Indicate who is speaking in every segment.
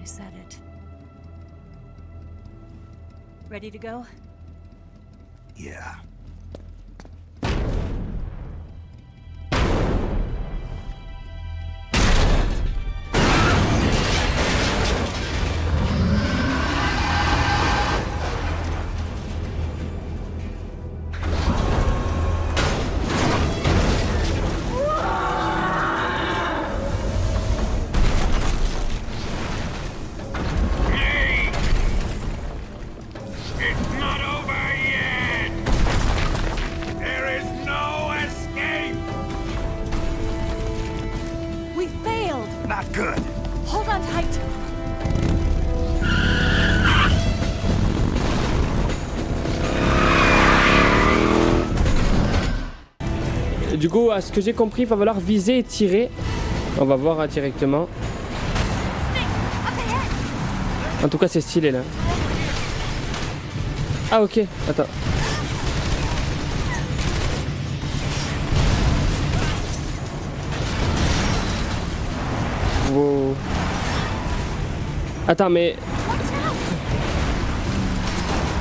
Speaker 1: said it. Ready to go?
Speaker 2: Yeah.
Speaker 3: Du coup, à ce que j'ai compris, il va falloir viser et tirer. On va voir directement. En tout cas, c'est stylé là. Ah ok, attends. Wow. Attends, mais...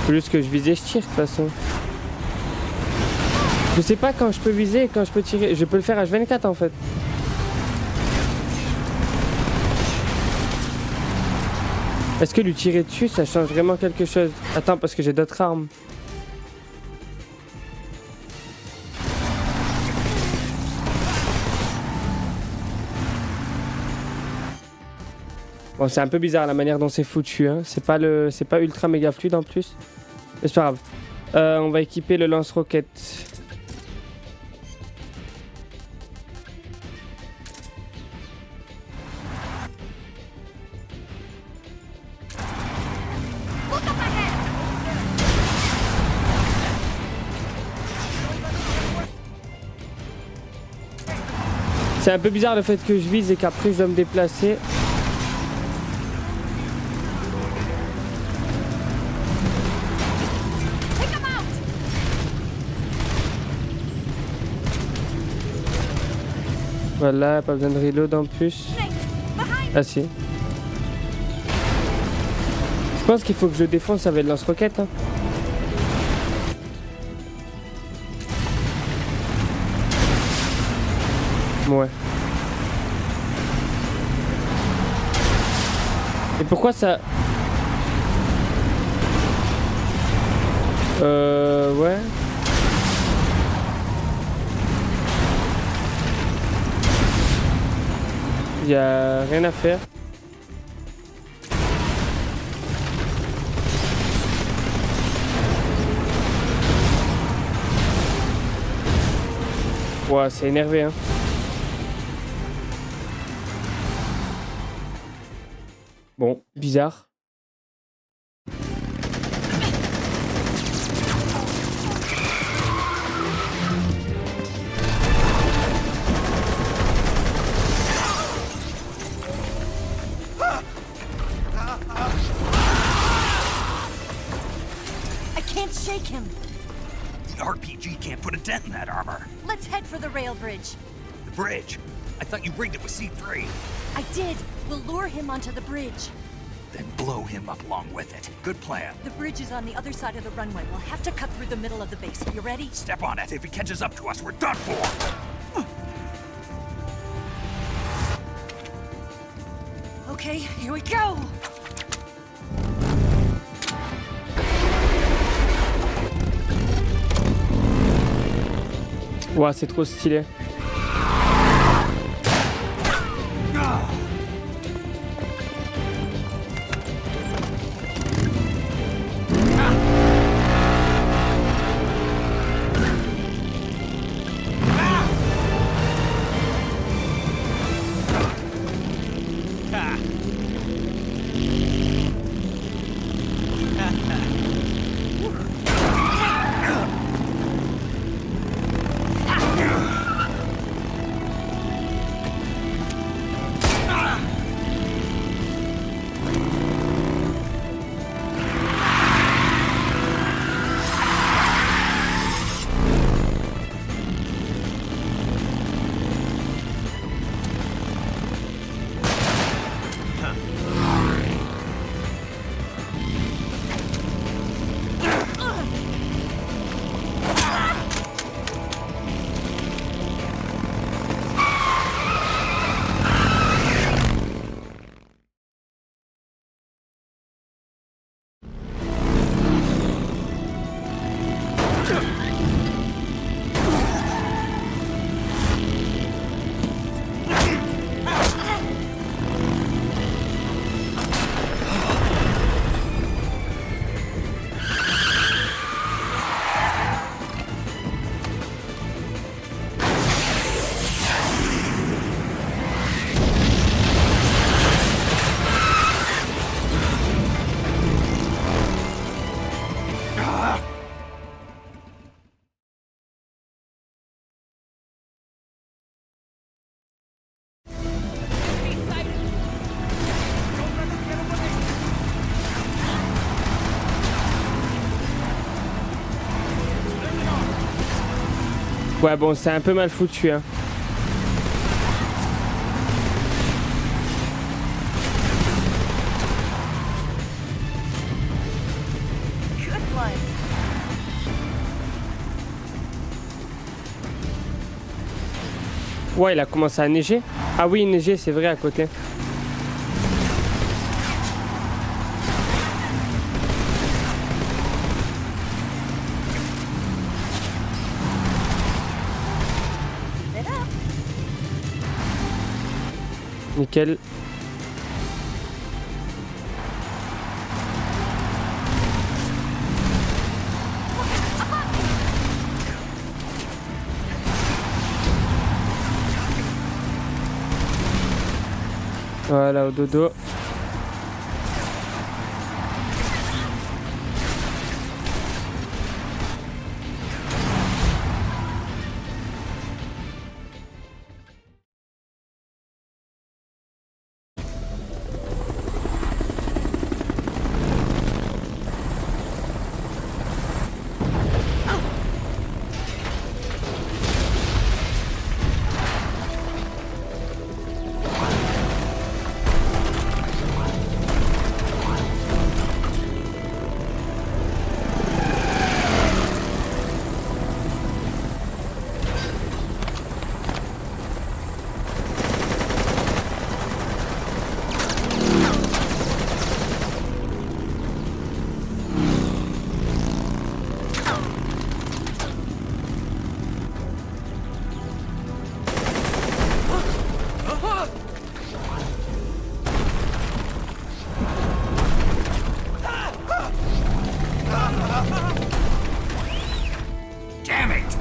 Speaker 3: Plus que je visais, je tire de toute façon. Je sais pas quand je peux viser et quand je peux tirer. Je peux le faire H24 en fait. Est-ce que lui tirer dessus, ça change vraiment quelque chose? Attends, parce que j'ai d'autres armes. Bon, c'est un peu bizarre la manière dont c'est foutu. Hein. C'est pas ultra méga fluide en plus. Mais c'est pas grave. On va équiper le lance-roquette. C'est un peu bizarre le fait que je vise et qu'après je dois me déplacer. Voilà, pas besoin de reload en plus. Ah si. Je pense qu'il faut que je le défonce avec le lance-roquette. Hein. Ouais. Et pourquoi ça... Ouais. Y a rien à faire. Ouais, c'est énervé, hein. Bon, bizarre.
Speaker 1: I can't shake him.
Speaker 2: The RPG can't put a dent in that armor.
Speaker 1: Let's head for the rail bridge.
Speaker 2: The bridge? I thought you rigged it with C3.
Speaker 1: I did. We'll lure him onto the bridge.
Speaker 2: Then blow him up along with it. Good plan.
Speaker 1: The bridge is on the other side of the runway. We'll have to cut through the middle of the base. You ready?
Speaker 2: Step on it. If he catches up to us, we're done for.
Speaker 1: Okay, here we go.
Speaker 3: Ouah, c'est trop stylé. Ouais, bon, c'est un peu mal foutu, hein.
Speaker 1: Good one.
Speaker 3: Ouais, il a commencé à neiger. Ah oui, neiger, c'est vrai, à côté.
Speaker 1: Keep it up.
Speaker 3: Nickel. Voilà, au dodo.
Speaker 2: Damn it!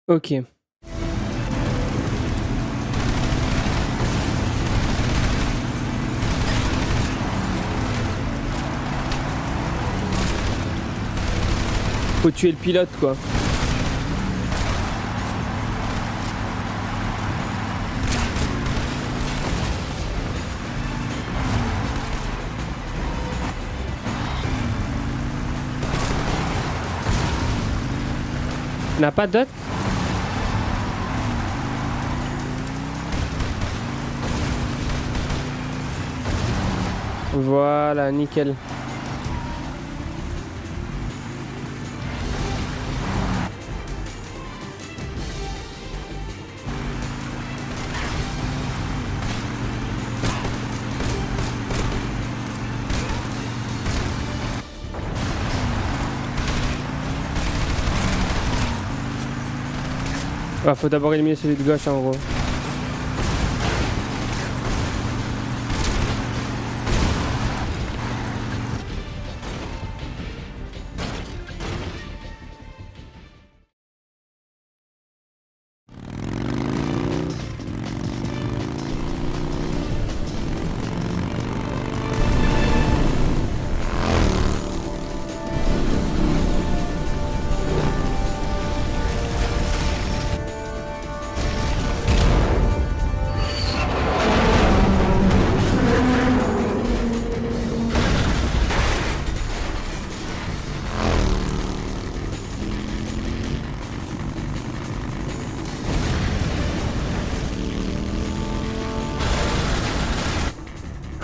Speaker 3: Ok. Faut tuer le pilote, quoi. On n'a pas d'autre? Voilà, nickel. Ah, faut d'abord éliminer celui de gauche en gros.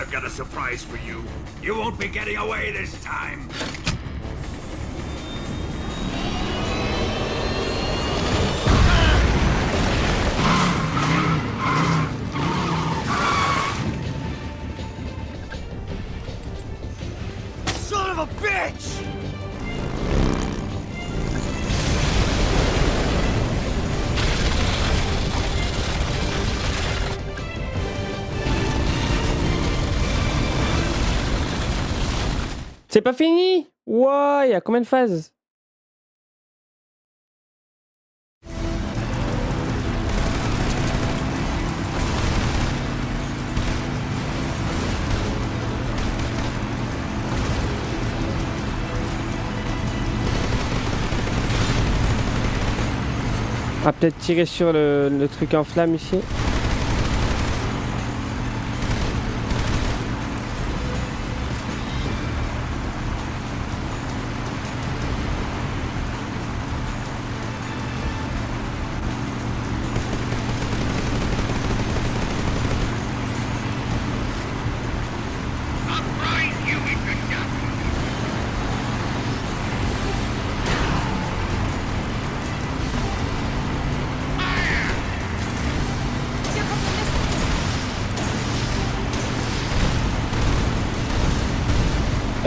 Speaker 2: I've got a surprise for you. You won't be getting away this time. Son of a bitch!
Speaker 3: C'est pas fini! Wow, il y a combien de phases? On va peut-être tirer sur le truc en flamme ici.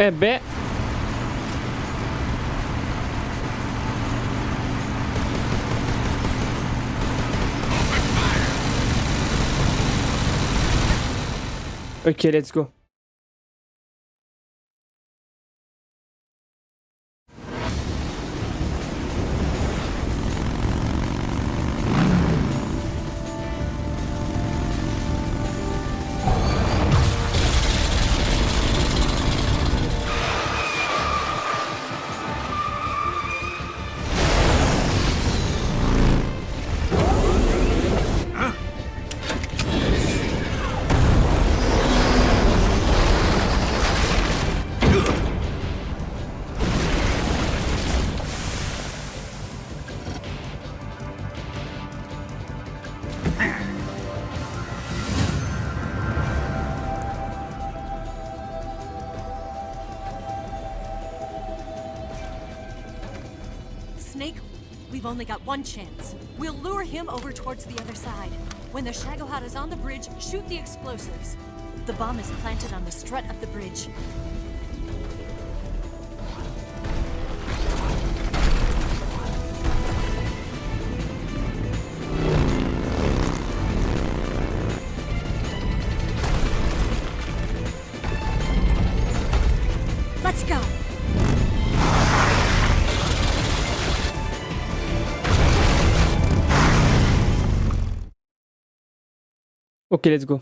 Speaker 3: Eh ben. Ok, let's go.
Speaker 1: Snake, we've only got one chance. We'll lure him over towards the other side. When the Shagohata's on the bridge, shoot the explosives. The bomb is planted on the strut of the bridge. Let's go!
Speaker 3: Ok, let's go.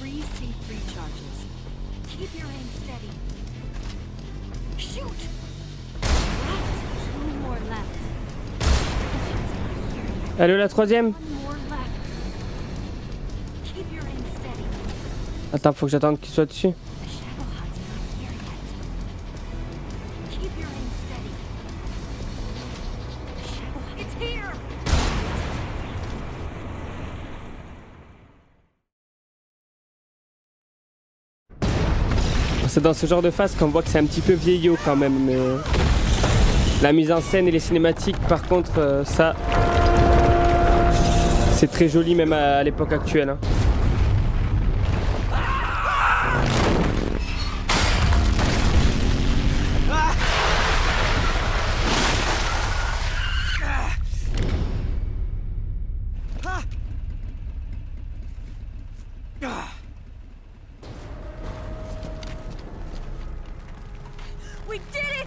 Speaker 1: Three C3 charges. Keep your aim steady. Shoot! Right. Two more left.
Speaker 3: Allô, la troisième?
Speaker 1: One more left. Keep your aim steady.
Speaker 3: Attends, faut que j'attende qu'il soit dessus.
Speaker 1: The Shagohata's not here yet. Keep your aim steady. The Shagohata, it's here!
Speaker 3: C'est dans ce genre de phase qu'on voit que c'est un petit peu vieillot quand même, mais la mise en scène et les cinématiques, par contre, ça, c'est très joli même à l'époque actuelle. Hein.
Speaker 1: We did it!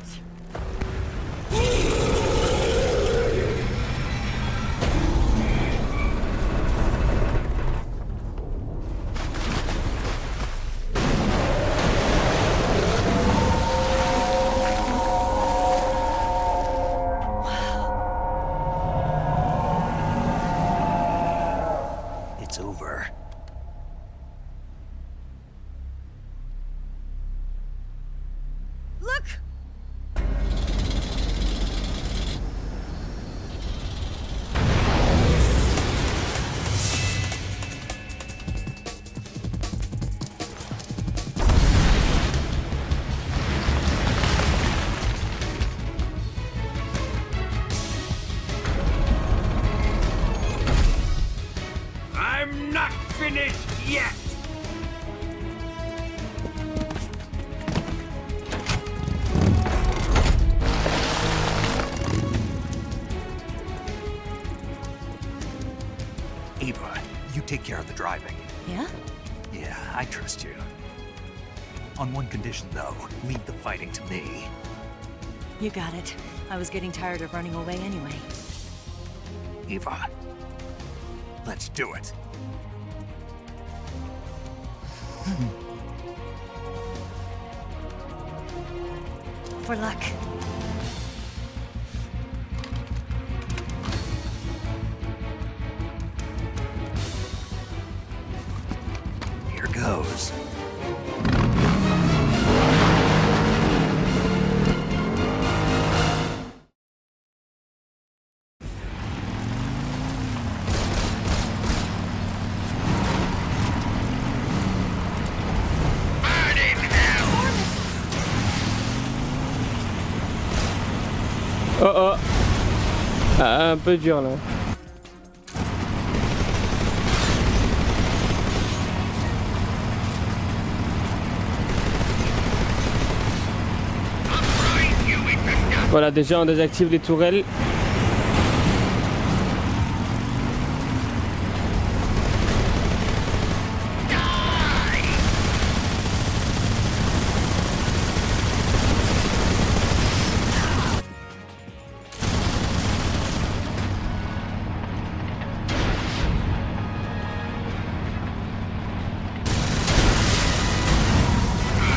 Speaker 1: Look!
Speaker 2: I'm not finished yet!
Speaker 4: Eva, you take care of the driving.
Speaker 1: Yeah?
Speaker 4: Yeah, I trust you. On one condition, though, leave the fighting to me.
Speaker 1: You got it. I was getting tired of running away anyway.
Speaker 4: Eva, let's do it.
Speaker 1: For luck.
Speaker 4: Here goes.
Speaker 3: Oh oh. Ah, un peu dur là. Voilà, déjà on désactive les tourelles.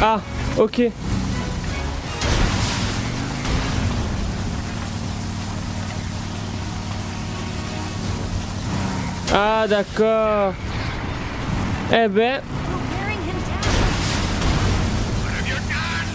Speaker 3: Ah, ok. Ah, d'accord. Eh ben.
Speaker 1: We're wearing him down.
Speaker 2: What have you done?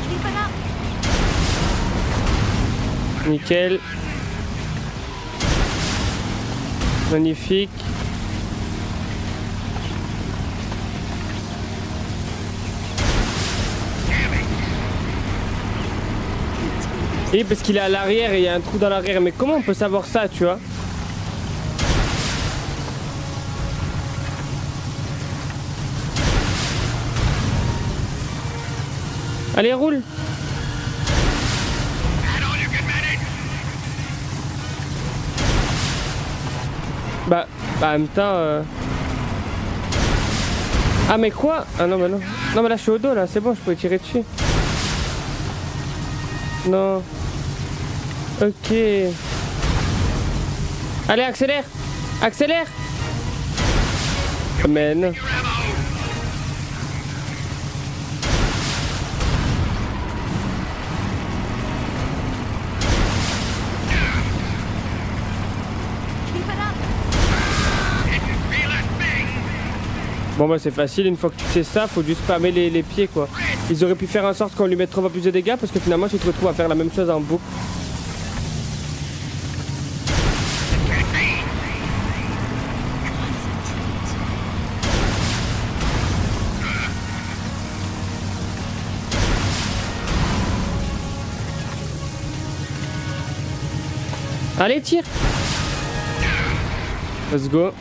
Speaker 1: Keep it up.
Speaker 3: Nickel. Magnifique. Et parce qu'il est à l'arrière et il y a un trou dans l'arrière. Mais comment on peut savoir ça, tu vois? Allez, roule. Bah, en même temps... Ah mais quoi? Ah non mais non. Non mais là je suis au dos là, c'est bon, je peux tirer dessus. Non. Ok. Allez, accélère. Accélère. Mais non. Bon bah c'est facile, une fois que tu sais ça, faut juste spammer les pieds quoi. Ils auraient pu faire en sorte qu'on lui mette 3 fois plus de dégâts parce que finalement tu te retrouves à faire la même chose en boucle. Allez, tire. Let's go.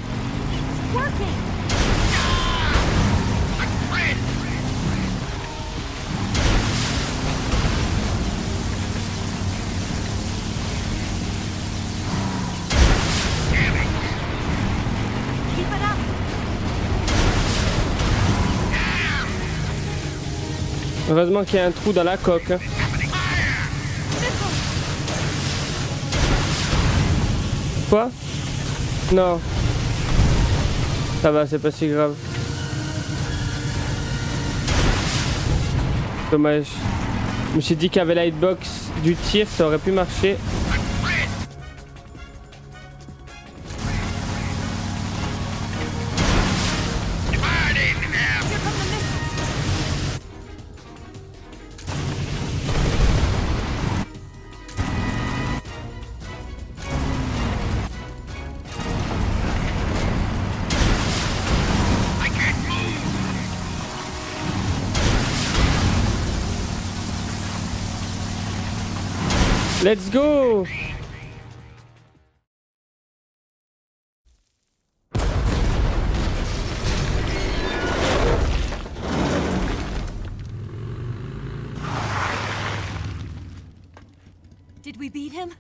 Speaker 3: Heureusement qu'il y a un trou dans la coque. Hein. Quoi? Non. Ça va, c'est pas si grave. Dommage. Je me suis dit qu'avec la hitbox du tir, ça aurait pu marcher. Let's go!
Speaker 1: Did we beat him?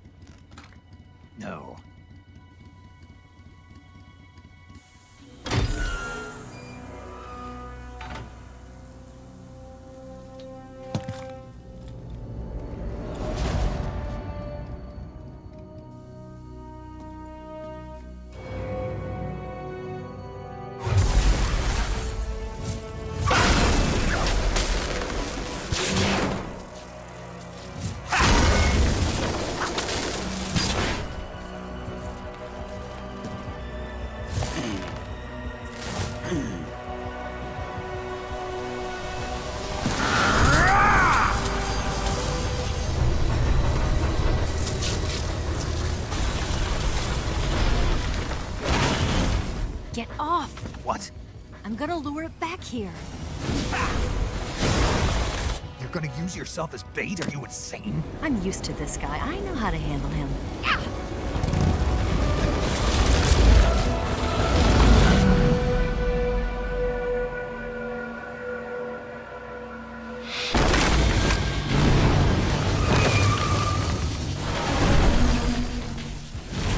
Speaker 4: No.
Speaker 1: Get off!
Speaker 4: What?
Speaker 1: I'm gonna lure it back here.
Speaker 4: You're gonna use yourself as bait? Are you insane?
Speaker 1: I'm used to this guy. I know how to handle him.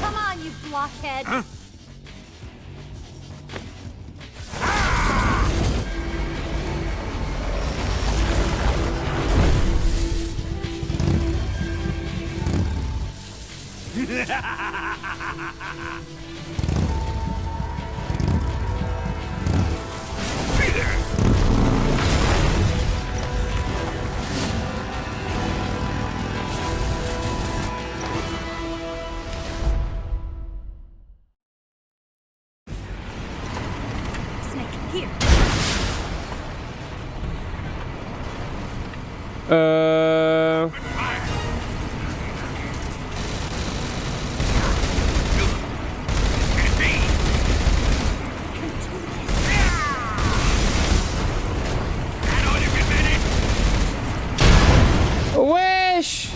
Speaker 1: Come on, you blockhead!
Speaker 2: Huh?
Speaker 1: Snake, here.
Speaker 3: Wesh!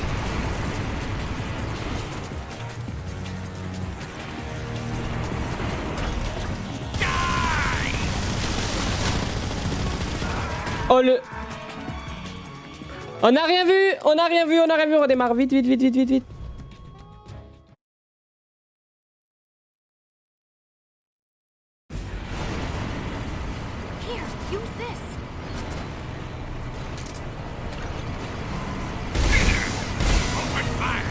Speaker 3: Oh le... On n'a rien vu! On n'a rien vu! On n'a rien vu! On redémarre vite, vite, vite, vite, vite, vite!
Speaker 1: Here, use this.
Speaker 2: Open fire!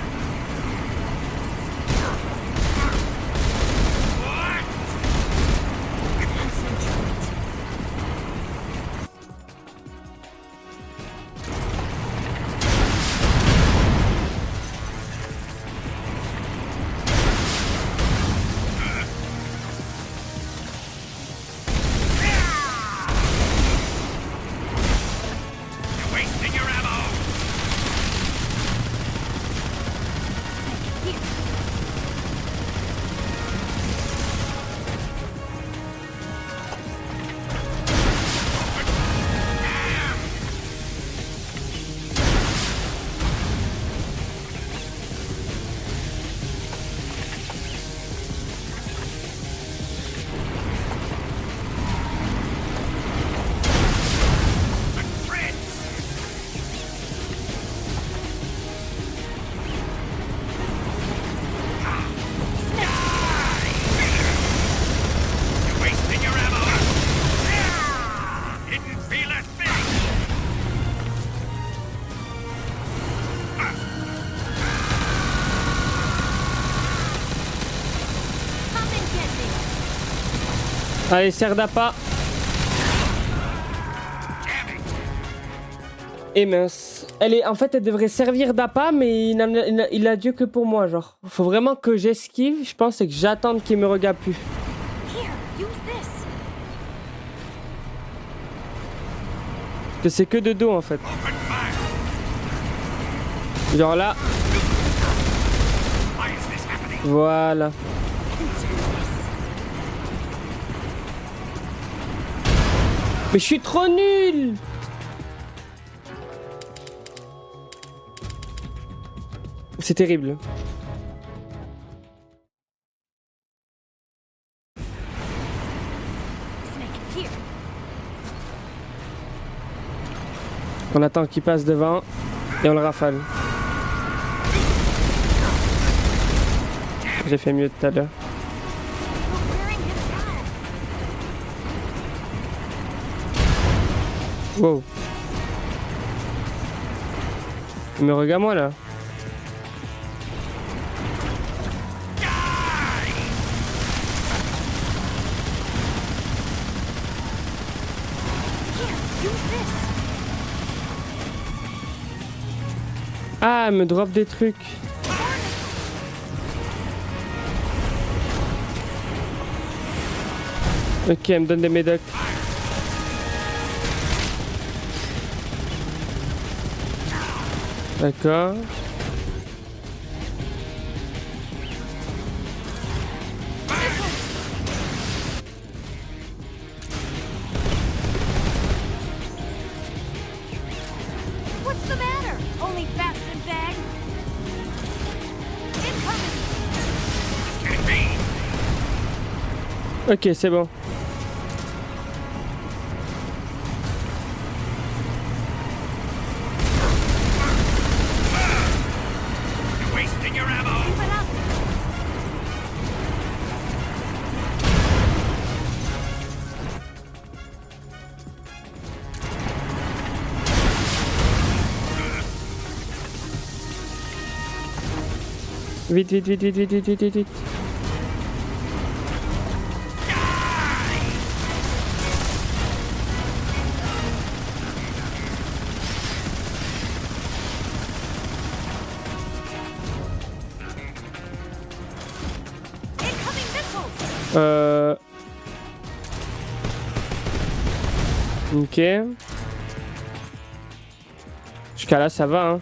Speaker 3: Allez, serre d'appât. Et mince. En fait, elle devrait servir d'appât, mais il a Dieu que pour moi, genre. Faut vraiment que j'esquive, je pense, et que j'attende qu'il me regarde plus.
Speaker 1: Here, use this.
Speaker 3: Parce que c'est que de dos, en fait. Genre là. Voilà. Mais je suis trop nul. C'est terrible.
Speaker 1: Snake, here.
Speaker 3: On attend qu'il passe devant et on le rafale. J'ai fait mieux tout à l'heure. Wow. Mais regarde-moi là. Ah, elle me drop des trucs. Ok, elle me donne des médocs. D'accord.
Speaker 1: What's the matter? Only fast and bag? Incoming!
Speaker 3: Ok, c'est bon. Vite, vite, vite, vite, vite, vite, vite, vite, vite. Ok. Jusqu'à là, ça va, hein.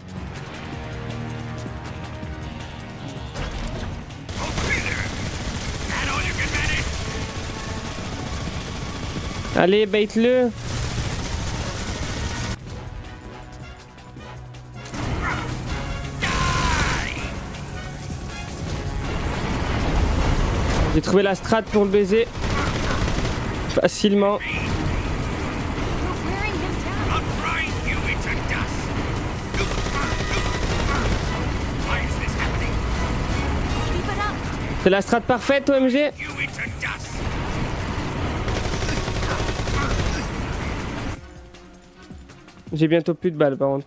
Speaker 3: Allez, bait-le. J'ai trouvé la strat pour le baiser. Facilement. C'est la strat parfaite, OMG. J'ai bientôt plus de balles par contre.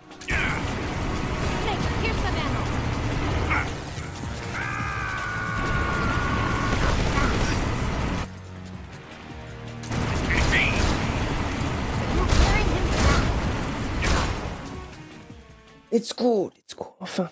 Speaker 3: Let's go, enfin.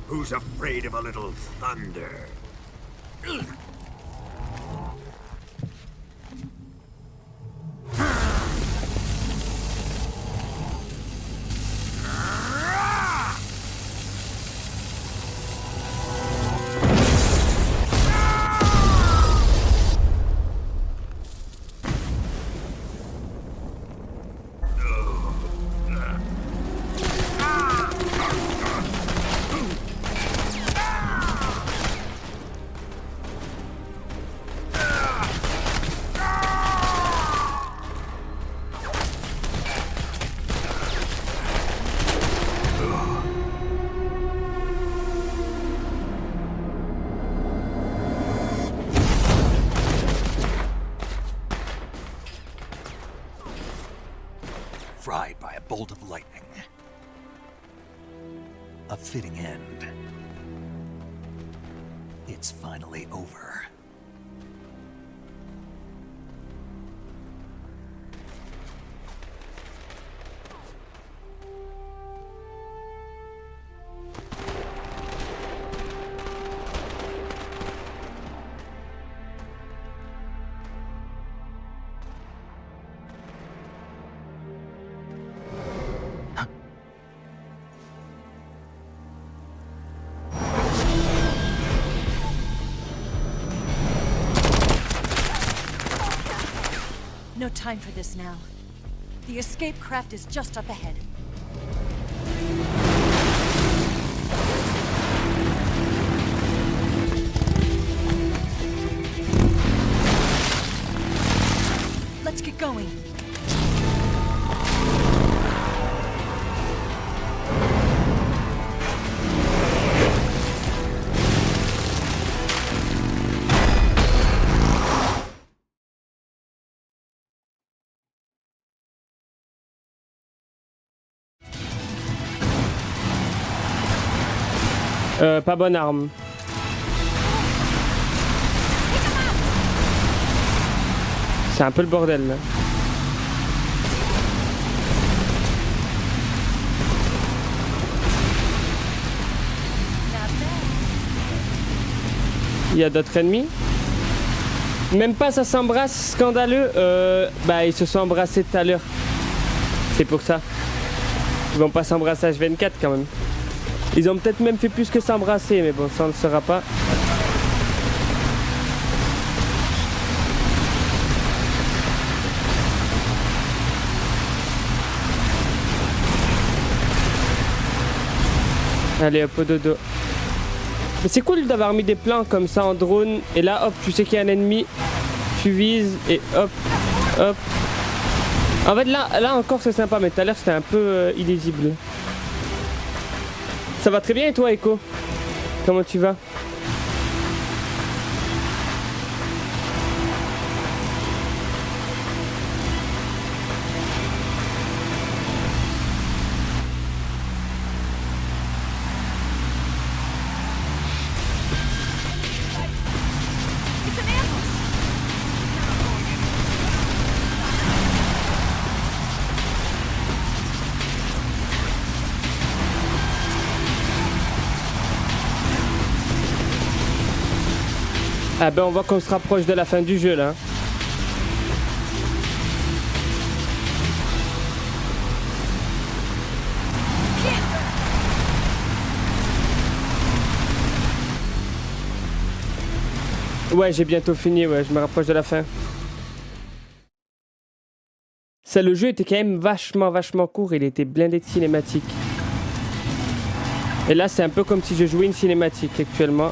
Speaker 2: Who's afraid of a little thunder?
Speaker 4: fried by a bolt of lightning. A fitting end. It's finally over.
Speaker 1: No time for this now. The escape craft is just up ahead. Let's get going.
Speaker 3: Pas bonne arme. C'est un peu le bordel là. Il y a d'autres ennemis. Même pas, ça s'embrasse, scandaleux. Bah ils se sont embrassés tout à l'heure. C'est pour ça. Ils vont pas s'embrasser H24 quand même. Ils ont peut-être même fait plus que s'embrasser, mais bon, ça on ne le saura pas. Allez, hop, au dodo. Mais c'est cool d'avoir mis des plans comme ça en drone. Et là, hop, tu sais qu'il y a un ennemi. Tu vises et hop, hop. En fait, là encore, c'est sympa, mais tout à l'heure, c'était un peu illisible. Ça va très bien et toi, Echo? Comment tu vas? Ah ben on voit qu'on se rapproche de la fin du jeu là. Ouais, j'ai bientôt fini, ouais, je me rapproche de la fin. Ça, le jeu était quand même vachement court, il était blindé de cinématiques. Et là c'est un peu comme si je jouais une cinématique actuellement.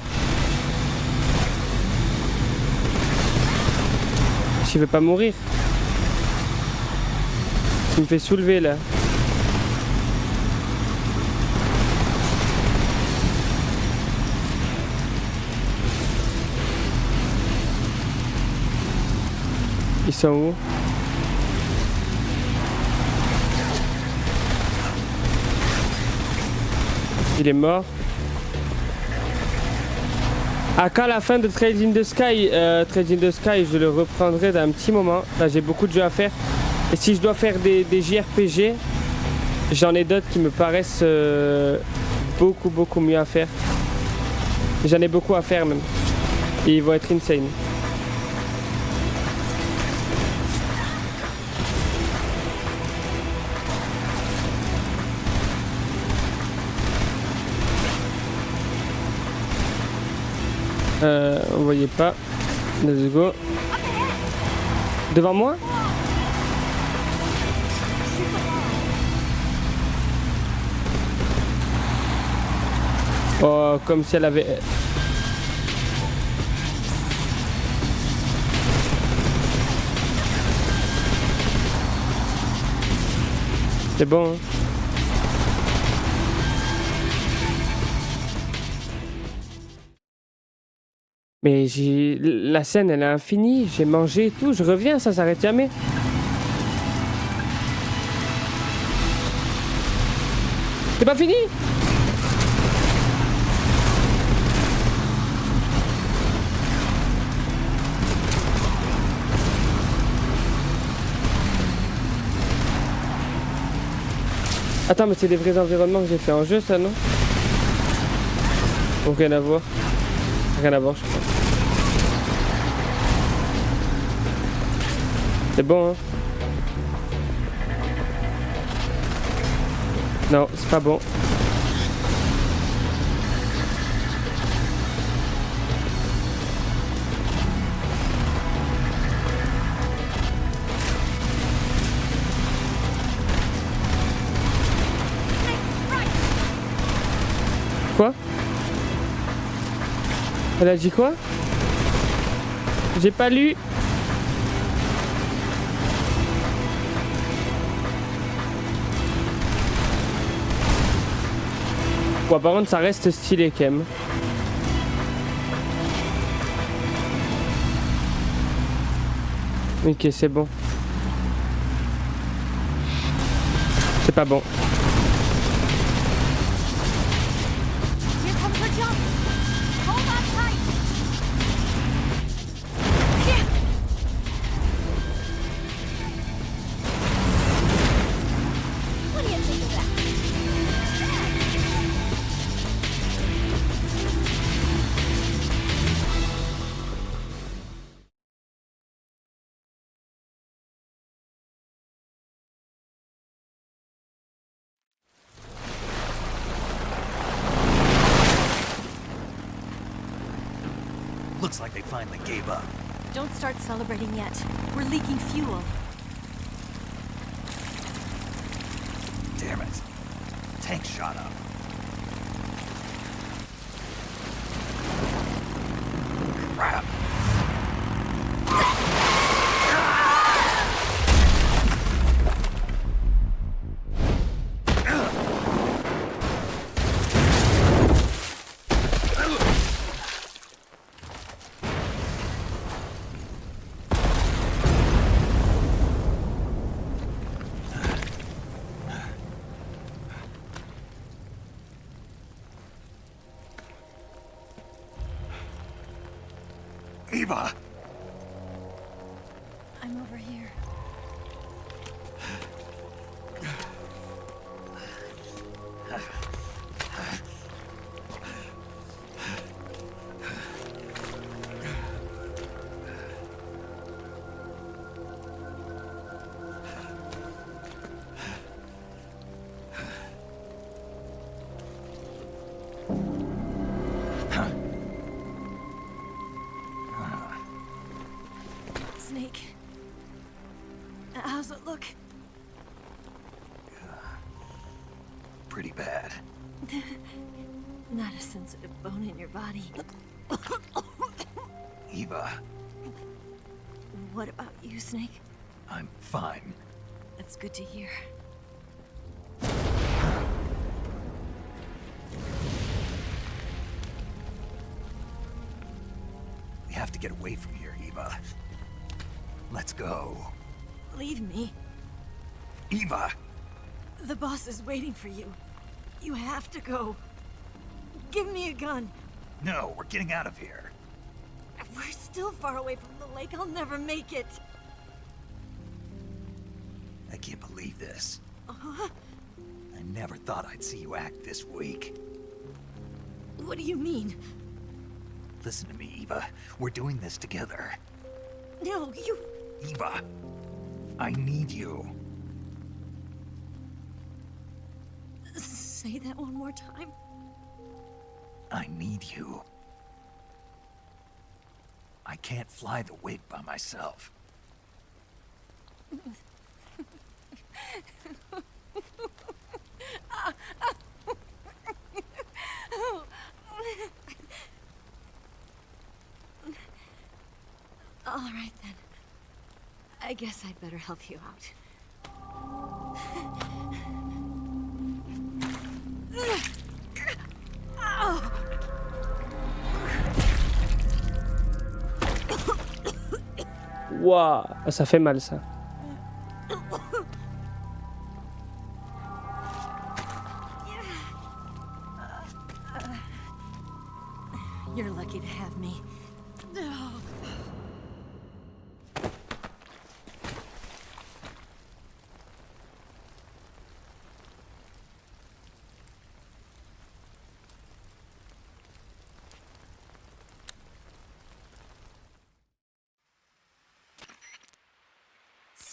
Speaker 3: Je veux pas mourir. Tu me fais soulever là. Ils sont où? Il est mort. À quand la fin de Trade in the Sky? Trade in the Sky, je le reprendrai dans un petit moment. Là, j'ai beaucoup de jeux à faire. Et si je dois faire des JRPG, j'en ai d'autres qui me paraissent beaucoup mieux à faire. J'en ai beaucoup à faire même. Et ils vont être insane. On voyait pas. Let's go. Devant moi? Oh, comme si elle avait... C'est bon, hein. Mais la scène, elle est infinie. J'ai mangé et tout. Je reviens, ça s'arrête jamais. C'est pas fini? Attends, mais c'est des vrais environnements que j'ai fait en jeu, ça, non? Bon, rien à voir. Rien à voir, je crois. C'est bon, hein? Non, c'est pas bon. Quoi? Elle a dit quoi? J'ai pas lu. Ouais, par contre, ça reste stylé quand même. Ok, c'est bon. C'est pas bon.
Speaker 1: Here comes her jump. Hold on tight. What do you think of that?
Speaker 4: Looks like they finally gave up.
Speaker 1: Don't start celebrating yet. We're leaking fuel.
Speaker 4: Damn it. Tank shot up. Crap. Eva!
Speaker 1: I'm over here. Snake. How's it look?
Speaker 4: Pretty bad.
Speaker 1: Not a sensitive bone in your body.
Speaker 4: Eva,
Speaker 1: What about you, Snake?
Speaker 4: I'm fine.
Speaker 1: That's good to hear.
Speaker 4: We have to get away from here, Eva. Let's go.
Speaker 1: Leave me.
Speaker 4: Eva!
Speaker 1: The boss is waiting for you. You have to go. Give me a gun.
Speaker 4: No, we're getting out of here.
Speaker 1: We're still far away from the lake. I'll never make it.
Speaker 4: I can't believe this.
Speaker 1: Uh-huh.
Speaker 4: I never thought I'd see you act this weak.
Speaker 1: What do you mean?
Speaker 4: Listen to me, Eva. We're doing this together.
Speaker 1: No, you...
Speaker 4: Eva, I need you.
Speaker 1: Say that one more time.
Speaker 4: I need you. I can't fly the wig by myself.
Speaker 1: All right, then. I guess I'd better help you out.
Speaker 3: Waouh, ça fait mal ça.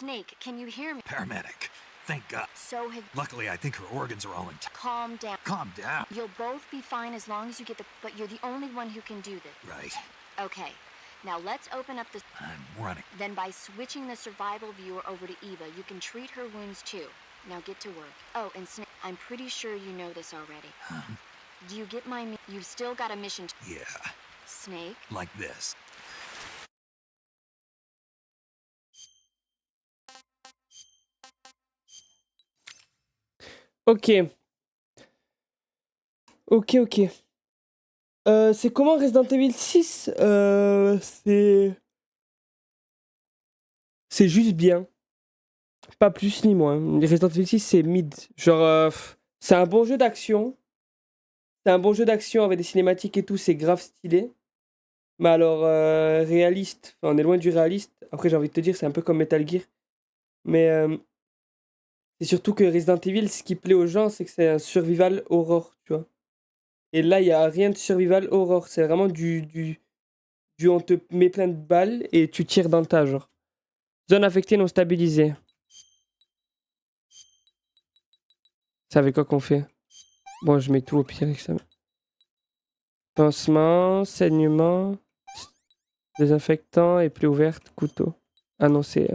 Speaker 5: Snake, can you hear me?
Speaker 4: Paramedic. Thank God.
Speaker 5: So have...
Speaker 4: Luckily, I think her organs are all intact.
Speaker 5: Calm down.
Speaker 4: Calm down.
Speaker 5: You'll both be fine as long as you get the... But you're the only one who can do this.
Speaker 4: Right.
Speaker 5: Okay. Now let's open up the...
Speaker 4: I'm running.
Speaker 5: Then by switching the survival viewer over to Eva, you can treat her wounds too. Now get to work. Oh, and Snake, I'm pretty sure you know this already. Do you get my... You've still got a mission to...
Speaker 4: Yeah.
Speaker 5: Snake?
Speaker 4: Like this.
Speaker 3: Ok. Ok. C'est comment Resident Evil 6? C'est juste bien. Pas plus ni moins. Resident Evil 6, c'est mid. Genre, c'est un bon jeu d'action. C'est un bon jeu d'action avec des cinématiques et tout, c'est grave stylé. Mais alors, réaliste, enfin, on est loin du réaliste. Après, j'ai envie de te dire, c'est un peu comme Metal Gear. Mais c'est surtout que Resident Evil, ce qui plaît aux gens, c'est que c'est un survival horror, tu vois. Et là, il n'y a rien de survival horror. C'est vraiment du on te met plein de balles et tu tires dans le tas, genre. Zone affectée non stabilisée. C'est avec quoi qu'on fait? Bon, je mets tout au pire avec ça. Pansement, saignement, désinfectant, et plaie ouverte, couteau. Ah non, c'est...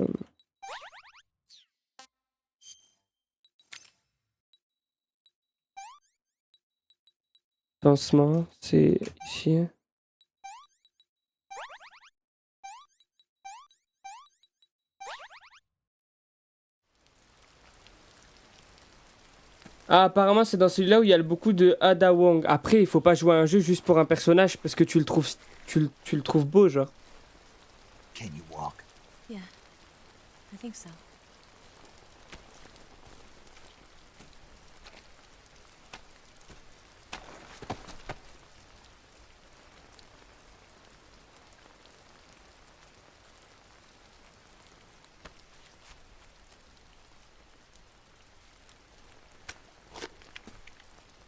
Speaker 3: Pansement, c'est ici. Ah, apparemment, c'est dans celui-là où il y a beaucoup de Ada Wong. Après, il faut pas jouer à un jeu juste pour un personnage parce que tu le trouves beau, genre.
Speaker 4: Can you walk?
Speaker 1: Yeah, I think so.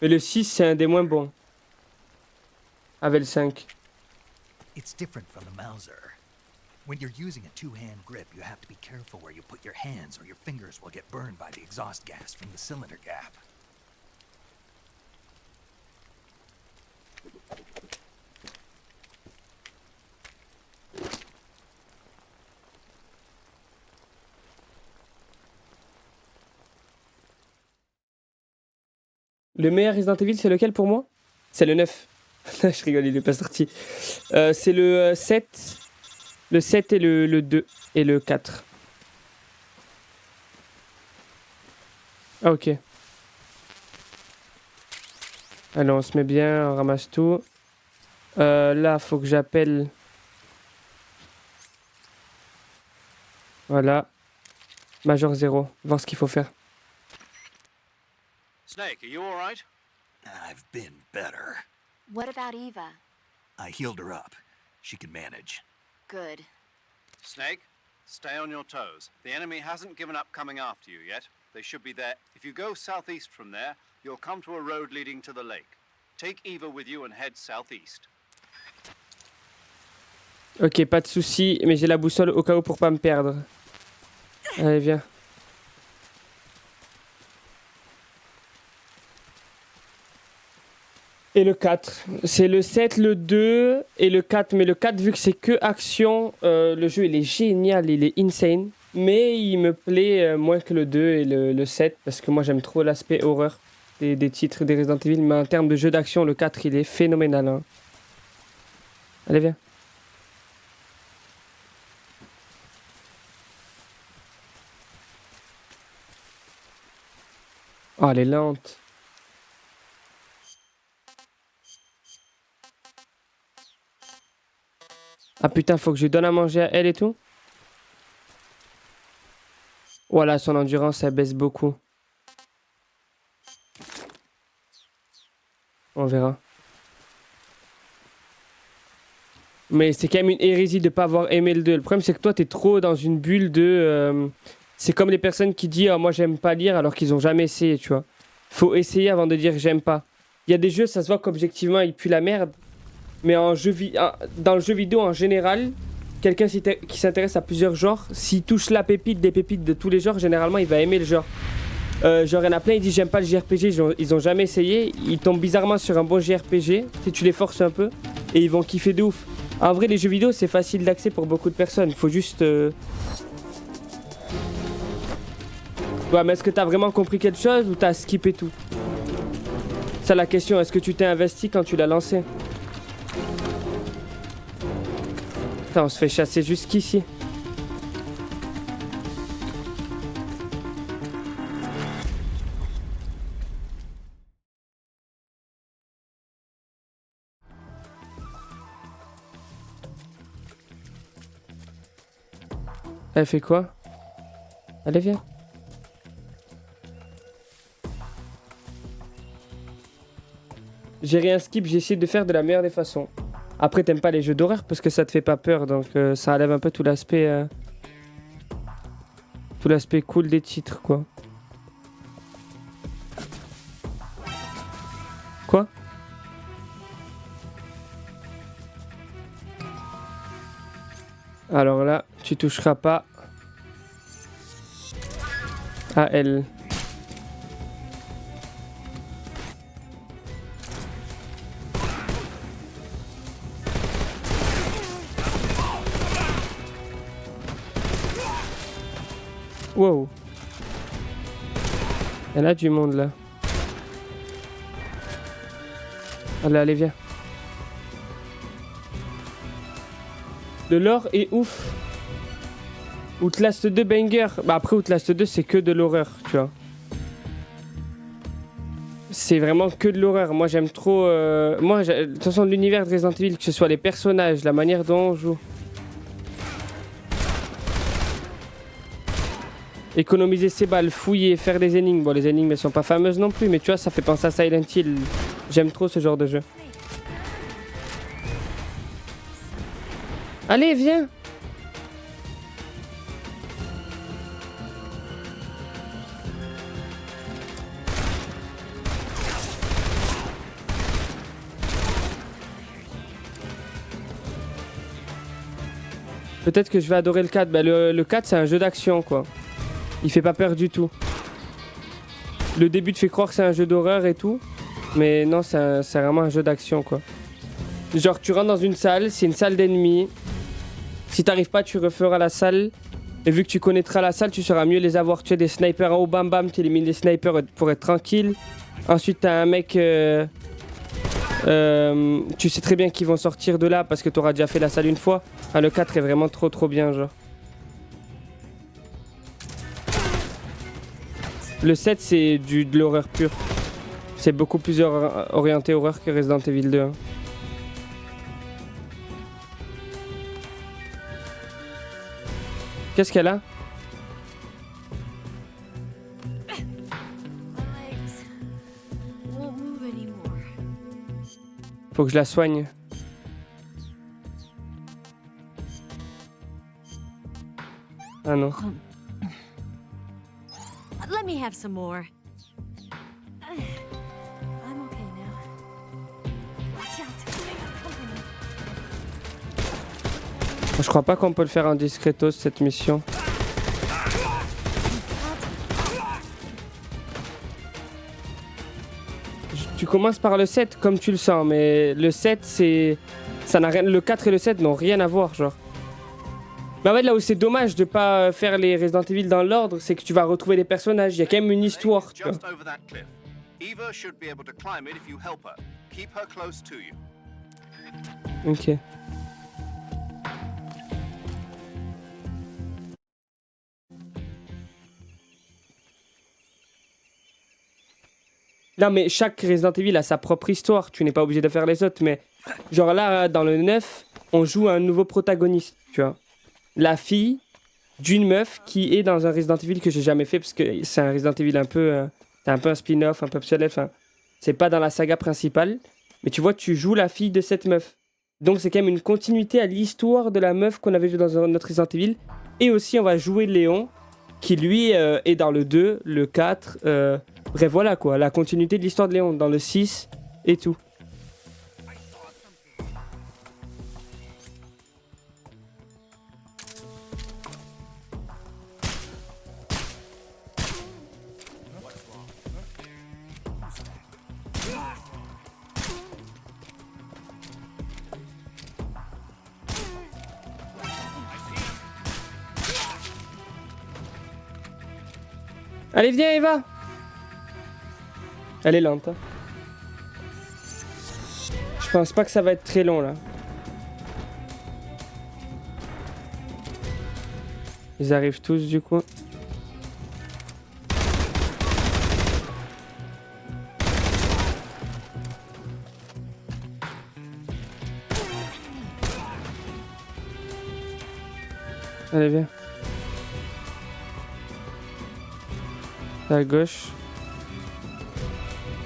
Speaker 3: Mais le 6, c'est un des moins bons. Avec le 5.
Speaker 4: It's different from the Mauser. When you're using a two-hand grip, you have to be careful where you put your hands or your fingers will get burned by the exhaust gas from the cylinder gap.
Speaker 3: Le meilleur Resident Evil, c'est lequel pour moi? C'est le 9. Je rigole, il est pas sorti. C'est le 7. Le 7 et le 2. Et le 4. Ah, ok. Allez, on se met bien, on ramasse tout. Là, faut que j'appelle... Voilà. Major 0. Voir ce qu'il faut faire.
Speaker 6: Snake, are you all right?
Speaker 4: I've been better.
Speaker 5: What about Eva?
Speaker 4: I healed her up. She can manage.
Speaker 5: Good.
Speaker 6: Snake, stay on your toes. The enemy hasn't given up coming after you yet. They should be there. If you go southeast from there, you'll come to a road leading to the lake. Take Eva with you and head southeast.
Speaker 3: Ok, pas de soucis, mais j'ai la boussole au cas où pour pas me perdre. Allez, viens. Et le 4. C'est le 7, le 2 et le 4. Mais le 4, vu que c'est que action, le jeu il est génial, il est insane. Mais il me plaît moins que le 2 et le 7 parce que moi j'aime trop l'aspect horreur des titres des Resident Evil. Mais en termes de jeu d'action, le 4 il est phénoménal. Hein. Allez, viens. Oh, elle est lente. Ah putain, faut que je lui donne à manger à elle et tout. Voilà, son endurance, elle baisse beaucoup. On verra. Mais c'est quand même une hérésie de pas avoir aimé le 2. Le problème, c'est que toi, t'es trop dans une bulle de... c'est comme les personnes qui disent oh, moi, j'aime pas lire alors qu'ils ont jamais essayé, tu vois. Faut essayer avant de dire j'aime pas. Il y a des jeux, ça se voit qu'objectivement, ils puent la merde. Mais dans le jeu vidéo en général, quelqu'un qui s'intéresse à plusieurs genres, s'il touche la pépite des pépites de tous les genres, généralement il va aimer le genre. Genre il y en a plein, ils disent j'aime pas le JRPG, ils ont jamais essayé, ils tombent bizarrement sur un bon JRPG, si tu les forces un peu, et ils vont kiffer de ouf. En vrai les jeux vidéo c'est facile d'accès pour beaucoup de personnes, faut juste... Ouais mais est-ce que t'as vraiment compris quelque chose ou t'as skippé tout? C'est la question, est-ce que tu t'es investi quand tu l'as lancé? Putain, on se fait chasser jusqu'ici. Elle fait quoi? Allez, viens. J'ai rien skip, j'ai essayé de faire de la meilleure des façons. Après, t'aimes pas les jeux d'horreur parce que ça te fait pas peur, donc ça enlève un peu tout l'aspect cool des titres, quoi. Quoi? Alors là, tu toucheras pas à elle. Wow. Il y en a du monde là. Allez, allez, viens. De l'or est ouf. Outlast 2 banger. Bah après Outlast 2 c'est que de l'horreur, tu vois. C'est vraiment que de l'horreur. Moi j'aime trop... Moi, de toute façon l'univers de Resident Evil, que ce soit les personnages, la manière dont on joue. Économiser ses balles, fouiller, faire des énigmes. Bon les énigmes elles sont pas fameuses non plus, mais tu vois ça fait penser à Silent Hill. J'aime trop ce genre de jeu. Allez viens. Peut-être que je vais adorer le 4. Bah, le 4 c'est un jeu d'action quoi. Il fait pas peur du tout. Le début te fait croire que c'est un jeu d'horreur et tout. Mais non, c'est vraiment un jeu d'action quoi. Genre tu rentres dans une salle, c'est une salle d'ennemis. Si t'arrives pas, tu referas la salle. Et vu que tu connaîtras la salle, tu sauras mieux les avoir. Tu as des snipers en haut, bam bam, tu élimines les snipers pour être tranquille. Ensuite t'as un mec... tu sais très bien qu'ils vont sortir de là parce que t'auras déjà fait la salle une fois. Ah, le 4 est vraiment trop bien genre. Le 7 c'est de l'horreur pure. C'est beaucoup plus orienté horreur que Resident Evil 2. Hein. Qu'est-ce qu'elle a? Faut que je la soigne. Ah non.
Speaker 1: Let me have some more. I'm okay now. Watch out. Company.
Speaker 3: Je crois pas qu'on peut le faire en discretos cette mission. Tu commences par le 7 comme tu le sens, mais le 7 c'est... ça n'a rien... Le 4 et le 7 n'ont rien à voir genre. Mais en fait là où c'est dommage de pas faire les Resident Evil dans l'ordre, c'est que tu vas retrouver les personnages, il y a quand même une histoire, tu vois. Ok. Non mais chaque Resident Evil a sa propre histoire, tu n'es pas obligé de faire les autres, mais genre là dans le 9, on joue un nouveau protagoniste, tu vois. La fille d'une meuf qui est dans un Resident Evil que j'ai jamais fait parce que c'est un Resident Evil un peu c'est un peu un spin-off, un peu optionnel, enfin c'est pas dans la saga principale, mais tu vois tu joues la fille de cette meuf. Donc c'est quand même une continuité à l'histoire de la meuf qu'on avait vue dans notre Resident Evil, et aussi on va jouer Léon qui lui est dans le 2, le 4, bref voilà quoi, la continuité de l'histoire de Léon dans le 6 et tout. Allez, viens, Eva. Elle est lente. Hein. Je pense pas que ça va être très long, là. Ils arrivent tous, du coup. Allez, viens. À gauche.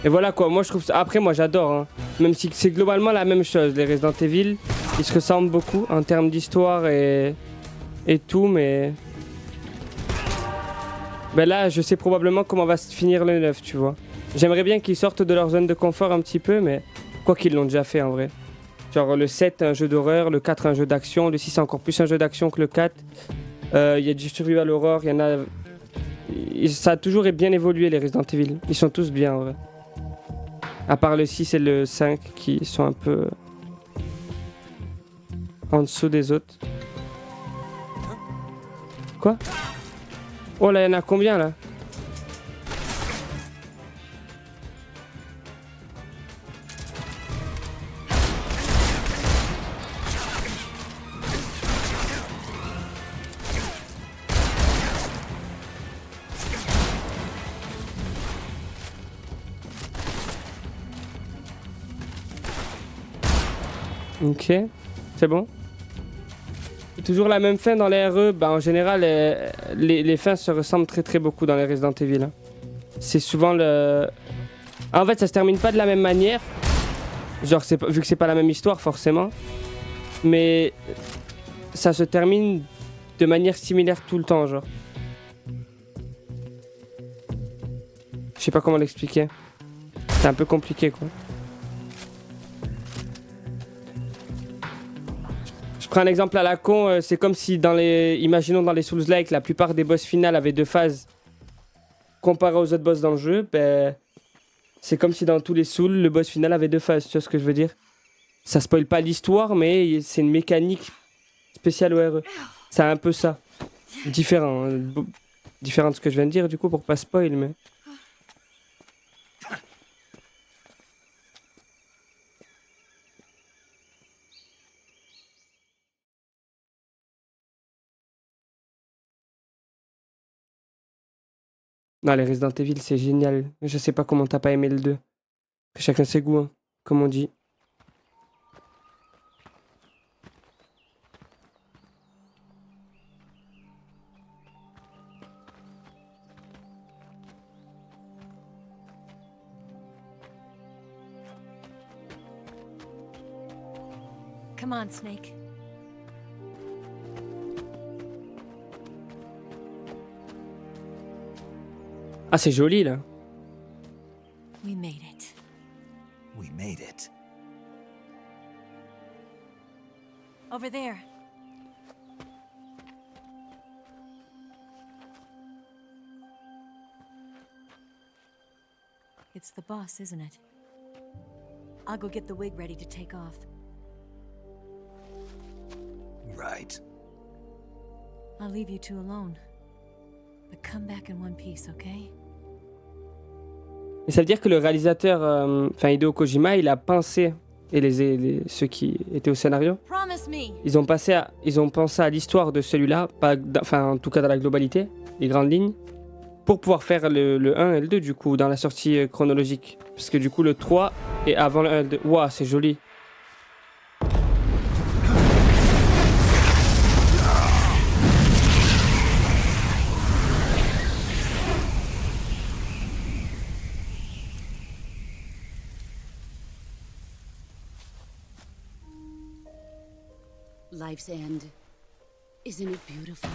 Speaker 3: Et voilà quoi, moi je trouve ça... Après moi j'adore, hein. Même si c'est globalement la même chose, les Resident Evil, ils se ressemblent beaucoup en termes d'histoire et tout, mais... Ben là je sais probablement comment va se finir le 9, tu vois. J'aimerais bien qu'ils sortent de leur zone de confort un petit peu, mais quoi qu'ils l'ont déjà fait en vrai. Genre le 7 un jeu d'horreur, le 4 un jeu d'action, le 6 encore plus un jeu d'action que le 4. Il y a du survival horror, il y en a... Ça a toujours bien évolué les Resident Evil, ils sont tous bien en vrai. À part le 6 et le 5 qui sont un peu en dessous des autres. Quoi? Oh là, il y en a combien là? Ok, c'est bon. C'est toujours la même fin dans les RE. Bah, en général, les fins se ressemblent très beaucoup dans les Resident Evil. Hein. C'est souvent le... En fait, ça se termine pas de la même manière. Genre, vu que c'est pas la même histoire, forcément. Mais ça se termine de manière similaire tout le temps, genre. Je sais pas comment l'expliquer. C'est un peu compliqué, quoi. Je prends un exemple à la con, c'est comme si imaginons dans les Souls-like, la plupart des boss finales avaient 2 phases. Comparé aux autres boss dans le jeu, ben, c'est comme si dans tous les Souls, le boss final avait 2 phases, tu vois ce que je veux dire? Ça spoil pas l'histoire, mais c'est une mécanique spéciale au RE. C'est un peu ça. Différent. Différent de ce que je viens de dire, du coup, pour pas spoil, mais... Non, les Resident Evil, c'est génial. Je sais pas comment t'as pas aimé le 2. Chacun ses goûts, hein, comme on dit.
Speaker 1: Come on, Snake.
Speaker 3: Ah, c'est joli, là.
Speaker 1: We made it.
Speaker 4: We made it.
Speaker 1: Over there. It's the boss, isn't it? I'll go get the wig ready to take off.
Speaker 4: Right.
Speaker 1: I'll leave you two alone. But come back in one piece, okay?
Speaker 3: Et ça veut dire que le réalisateur, Hideo Kojima, il a pensé, et ceux qui étaient au scénario,
Speaker 1: Promise me.
Speaker 3: ils ont pensé à l'histoire de celui-là, en tout cas dans la globalité, les grandes lignes, pour pouvoir faire le 1 et le 2 du coup, dans la sortie chronologique. Parce que du coup le 3 est avant le 1 et le 2. Waouh, c'est joli.
Speaker 7: Life's end. Isn't it beautiful?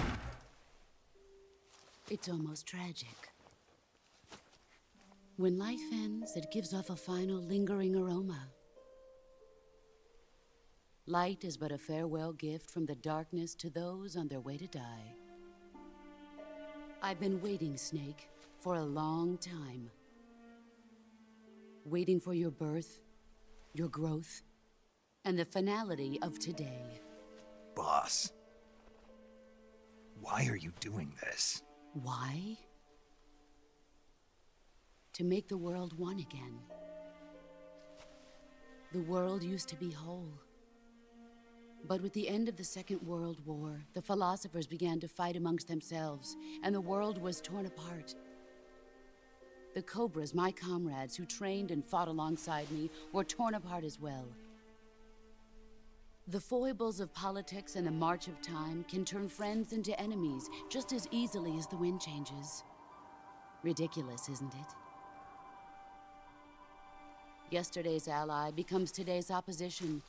Speaker 7: It's almost tragic. When life ends, it gives off a final lingering aroma. Light is but a farewell gift from the darkness to those on their way to die. I've been waiting, Snake, for a long time. Waiting for your birth, your growth, and the finality of today.
Speaker 4: Boss. Why are you doing this?
Speaker 7: Why? to make the world one again. The world used to be whole. But with the end of the Second World War, the philosophers began to fight amongst themselves, and the world was torn apart. The Cobras, my comrades who trained and fought alongside me, were torn apart as well. The foibles of politics and the march of time can turn friends into enemies just as easily as the wind changes. Ridiculous, isn't it? Yesterday's ally becomes today's opposition.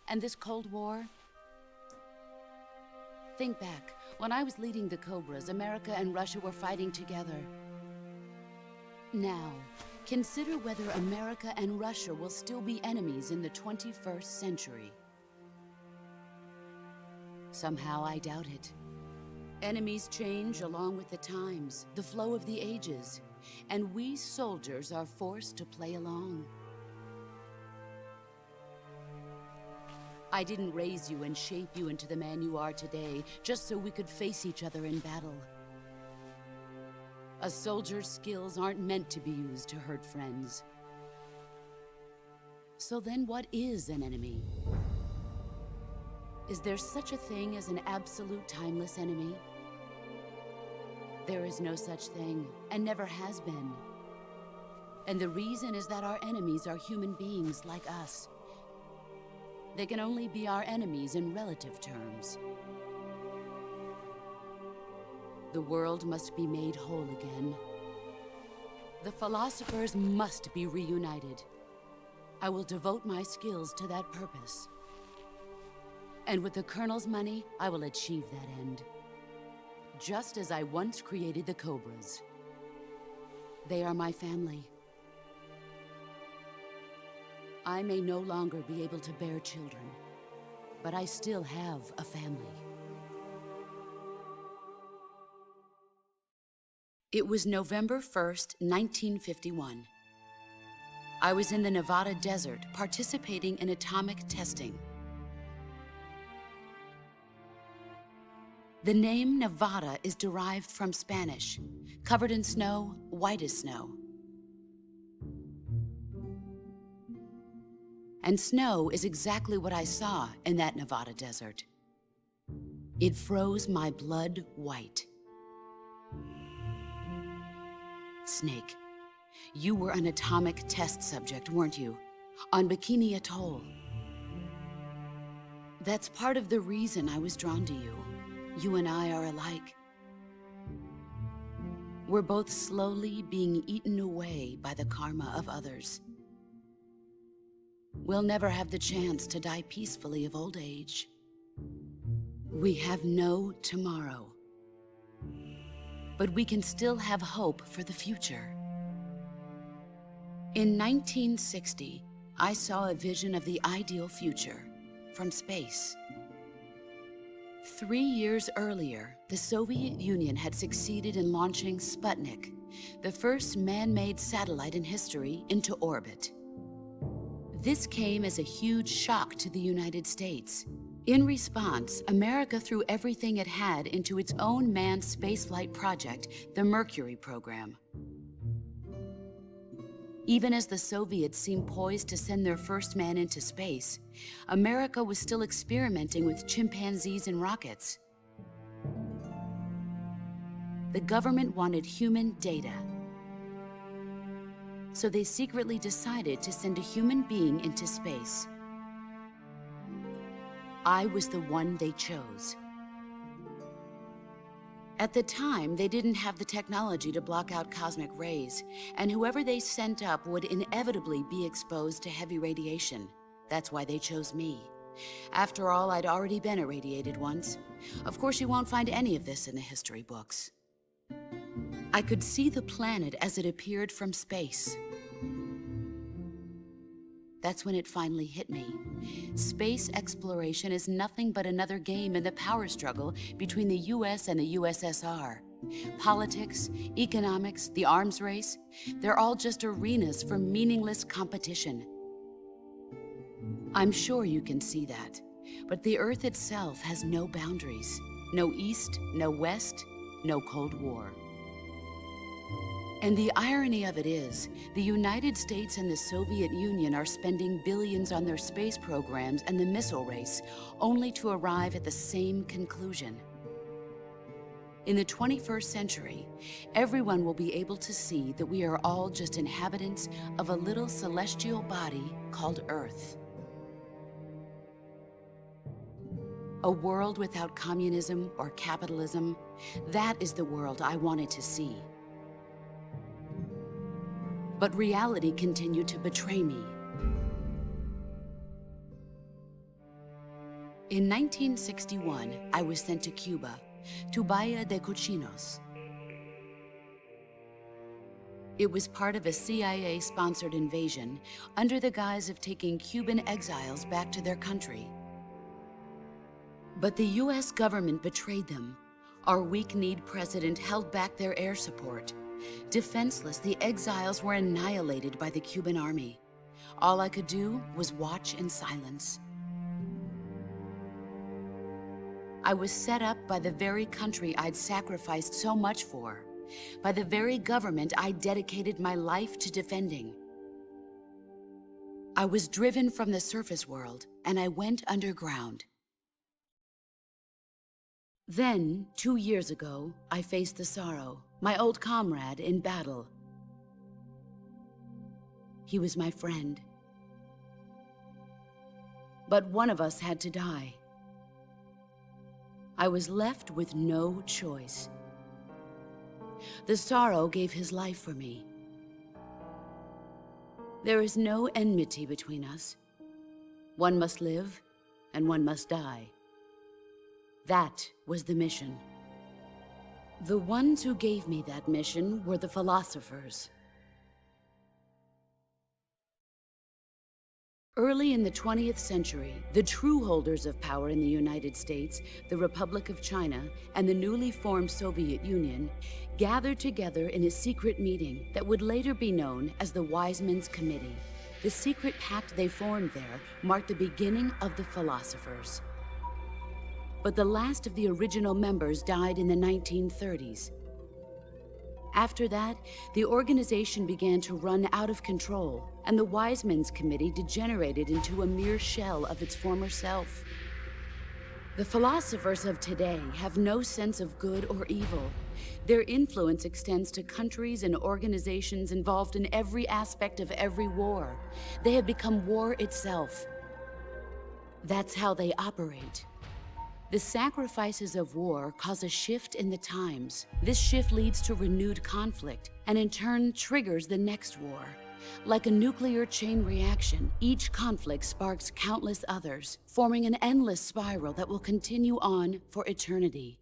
Speaker 7: And this Cold War? Think back. When I was leading the Cobras, America and Russia were fighting together. Now, consider whether America and Russia will still be enemies in the 21st century. Somehow I doubt it. Enemies change along with the times, the flow of the ages, and we soldiers are forced to play along. I didn't raise you and shape you into the man you are today just so we could face each other in battle. A soldier's skills aren't meant to be used to hurt friends. So then what is an enemy? Is there such a thing as an absolute timeless enemy? There is no such thing, and never has been. And the reason is that our enemies are human beings like us. They can only be our enemies in relative terms. The world must be made whole again. The philosophers must be reunited. I will devote my skills to that purpose. And with the Colonel's money, I will achieve that end. Just as I once created the Cobras. They are my family. I may no longer be able to bear children, but I still have a family. It was November 1st, 1951. I was in the Nevada desert participating in atomic testing. The name Nevada is derived from Spanish, covered in snow, white as snow. And snow is exactly what I saw in that Nevada desert. It froze my blood white. Snake, you were an atomic test subject, weren't you? On Bikini Atoll. That's part of the reason I was drawn to you. You and I are alike. We're both slowly being eaten away by the karma of others. We'll never have the chance to die peacefully of old age. We have no tomorrow. But we can still have hope for the future. In 1960, I saw a vision of the ideal future from space. 3 years earlier, the Soviet Union had succeeded in launching Sputnik, the first man-made satellite in history, into orbit. This came as a huge shock to the United States. In response, America threw everything it had into its own manned spaceflight project, the Mercury program. Even as the Soviets seemed poised to send their first man into space, America was still experimenting with chimpanzees and rockets. The government wanted human data. So they secretly decided to send a human being into space. I was the one they chose. At the time, they didn't have the technology to block out cosmic rays, and whoever they sent up would inevitably be exposed to heavy radiation. That's why they chose me. After all, I'd already been irradiated once. Of course, you won't find any of this in the history books. I could see the planet as it appeared from space. That's when it finally hit me. Space exploration is nothing but another game in the power struggle between the US and the USSR. Politics, economics, the arms race, they're all just arenas for meaningless competition. I'm sure you can see that, but the Earth itself has no boundaries. No East, no West, no Cold War. And the irony of it is, the United States and the Soviet Union are spending billions on their space programs and the missile race, only to arrive at the same conclusion. In the 21st century, everyone will be able to see that we are all just inhabitants of a little celestial body called Earth. A world without communism or capitalism, that is the world I wanted to see. But reality continued to betray me. In 1961, I was sent to Cuba, to Bahia de Cochinos. It was part of a CIA-sponsored invasion under the guise of taking Cuban exiles back to their country. But the US government betrayed them. Our weak-kneed president held back their air support. Defenseless, the exiles were annihilated by the Cuban army. All I could do was watch in silence. I was set up by the very country I'd sacrificed so much for, by the very government I dedicated my life to defending. I was driven from the surface world, and I went underground. Then, 2 years ago, I faced the sorrow, my old comrade in battle. He was my friend. But one of us had to die. I was left with no choice. The sorrow gave his life for me. There is no enmity between us. One must live, and one must die. That was the mission. The ones who gave me that mission were the philosophers. Early in the 20th century, the true holders of power in the United States, the Republic of China, and the newly formed Soviet Union gathered together in a secret meeting that would later be known as the Wise Men's Committee. The secret pact they formed there marked the beginning of the philosophers. But the last of the original members died in the 1930s. After that, the organization began to run out of control, and the Wise Men's Committee degenerated into a mere shell of its former self. The philosophers of today have no sense of good or evil. Their influence extends to countries and organizations involved in every aspect of every war. They have become war itself. That's how they operate. The sacrifices of war cause a shift in the times. This shift leads to renewed conflict, and in turn triggers the next war. Like a nuclear chain reaction, each conflict sparks countless others, forming an endless spiral that will continue on for eternity.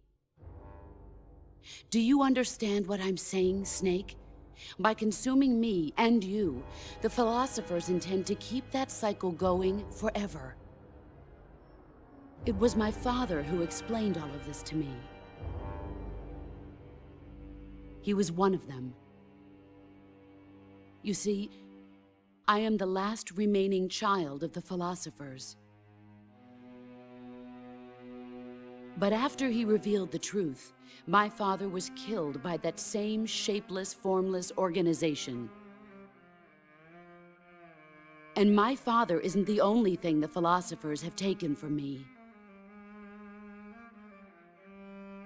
Speaker 7: Do you understand what I'm saying, Snake? By consuming me and you, the philosophers intend to keep that cycle going forever. It was my father who explained all of this to me. He was one of them. You see, I am the last remaining child of the philosophers. But after he revealed the truth, my father was killed by that same shapeless, formless organization. And my father isn't the only thing the philosophers have taken from me.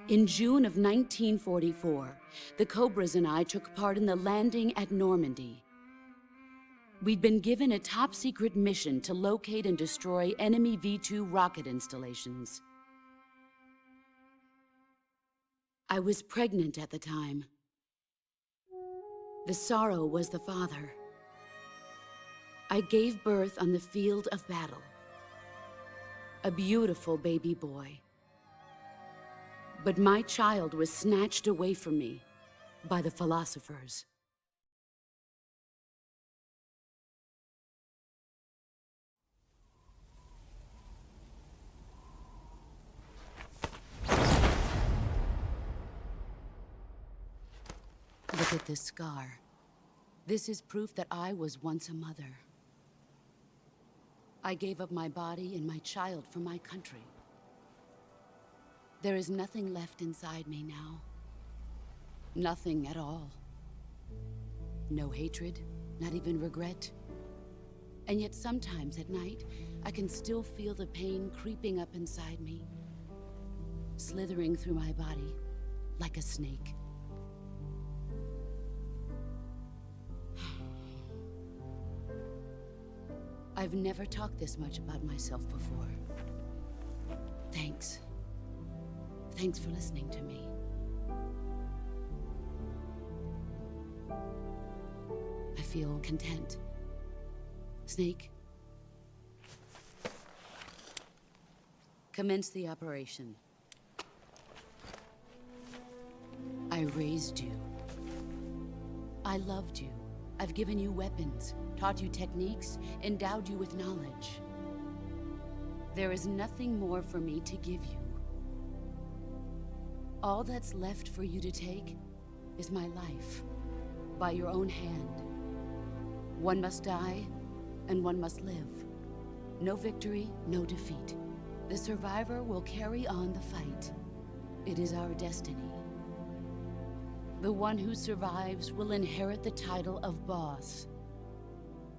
Speaker 7: In June of 1944, the Cobras and I took part in the landing at Normandy. We'd been given a top-secret mission to locate and destroy enemy V-2 rocket installations. I was pregnant at the time. The sorrow was the father. I gave birth on the field of battle. A beautiful baby boy. But my child was snatched away from me by the philosophers. Look at this scar. This is proof that I was once a mother. I gave up my body and my child for my country. There is nothing left inside me now. Nothing at all. No hatred, not even regret. And yet sometimes at night, I can still feel the pain creeping up inside me, slithering through my body like a snake. I've never talked this much about myself before. Thanks. Thanks for listening to me. I feel content. Snake, commence the operation. I raised you. I loved you. I've given you weapons, taught you techniques, endowed you with knowledge. There is nothing more for me to give you. All that's left for you to take is my life, by your own hand. One must die, and one must live. No victory, no defeat. The survivor will carry on the fight. It is our destiny. The one who survives will inherit the title of boss.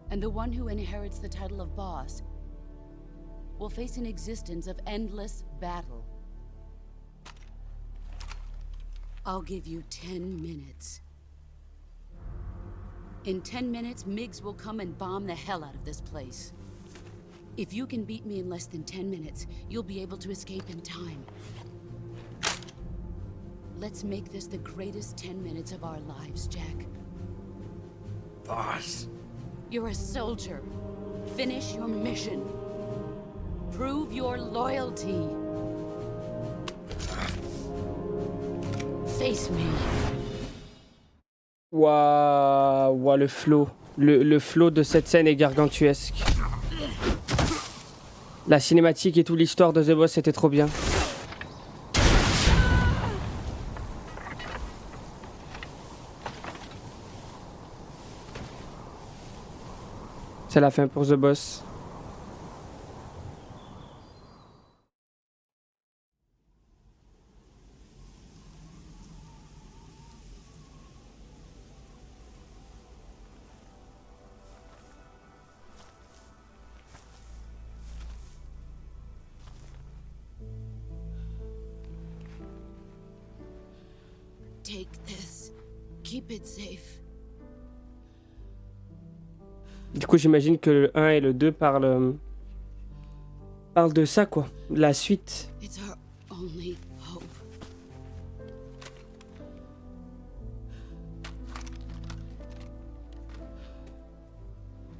Speaker 7: And the one who inherits the title of boss will face an existence of endless battle. I'll give you 10 minutes. In 10 minutes, MiGs will come and bomb the hell out of this place. If you can beat me in less than 10 minutes, you'll be able to escape in time. Let's make this the greatest 10 minutes of our lives, Jack.
Speaker 2: Boss.
Speaker 7: You're a soldier. Finish your mission. Prove your loyalty. Face me.
Speaker 3: Waouh, wow, le flow. Le flow de cette scène est gargantuesque. La cinématique et toute l'histoire de The Boss, c'était trop bien. C'est la fin pour The Boss.
Speaker 7: Take this. Keep it safe.
Speaker 3: Du coup, j'imagine que le 1 et le 2 parlent de ça, quoi. La suite.
Speaker 7: It's our only hope.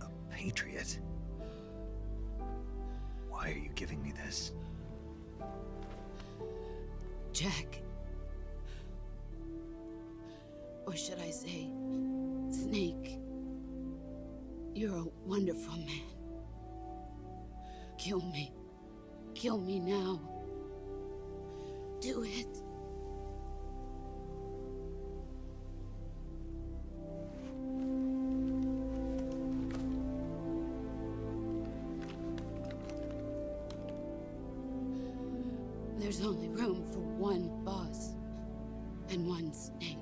Speaker 4: A patriot? Why are you giving me this?
Speaker 7: Jack. Or should I say, Snake. You're a wonderful man. Kill me. Kill me now. Do it. There's only room for one boss and one snake.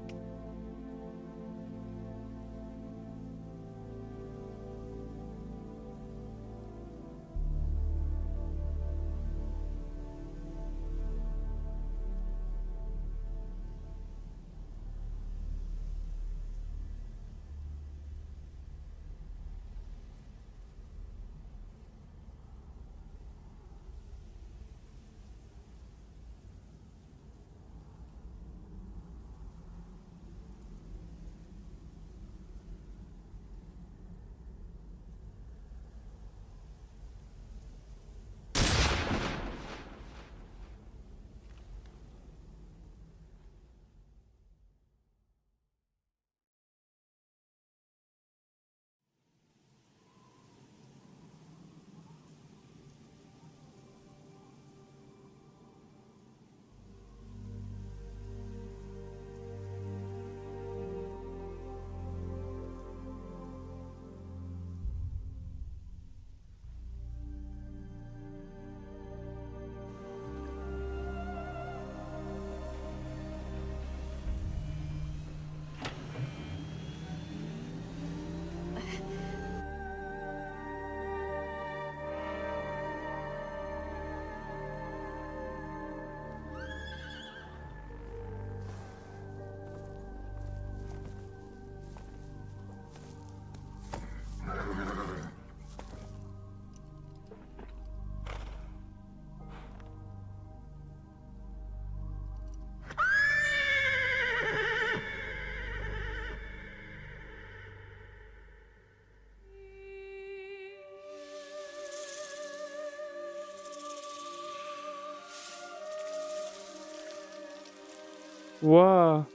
Speaker 3: Waouh.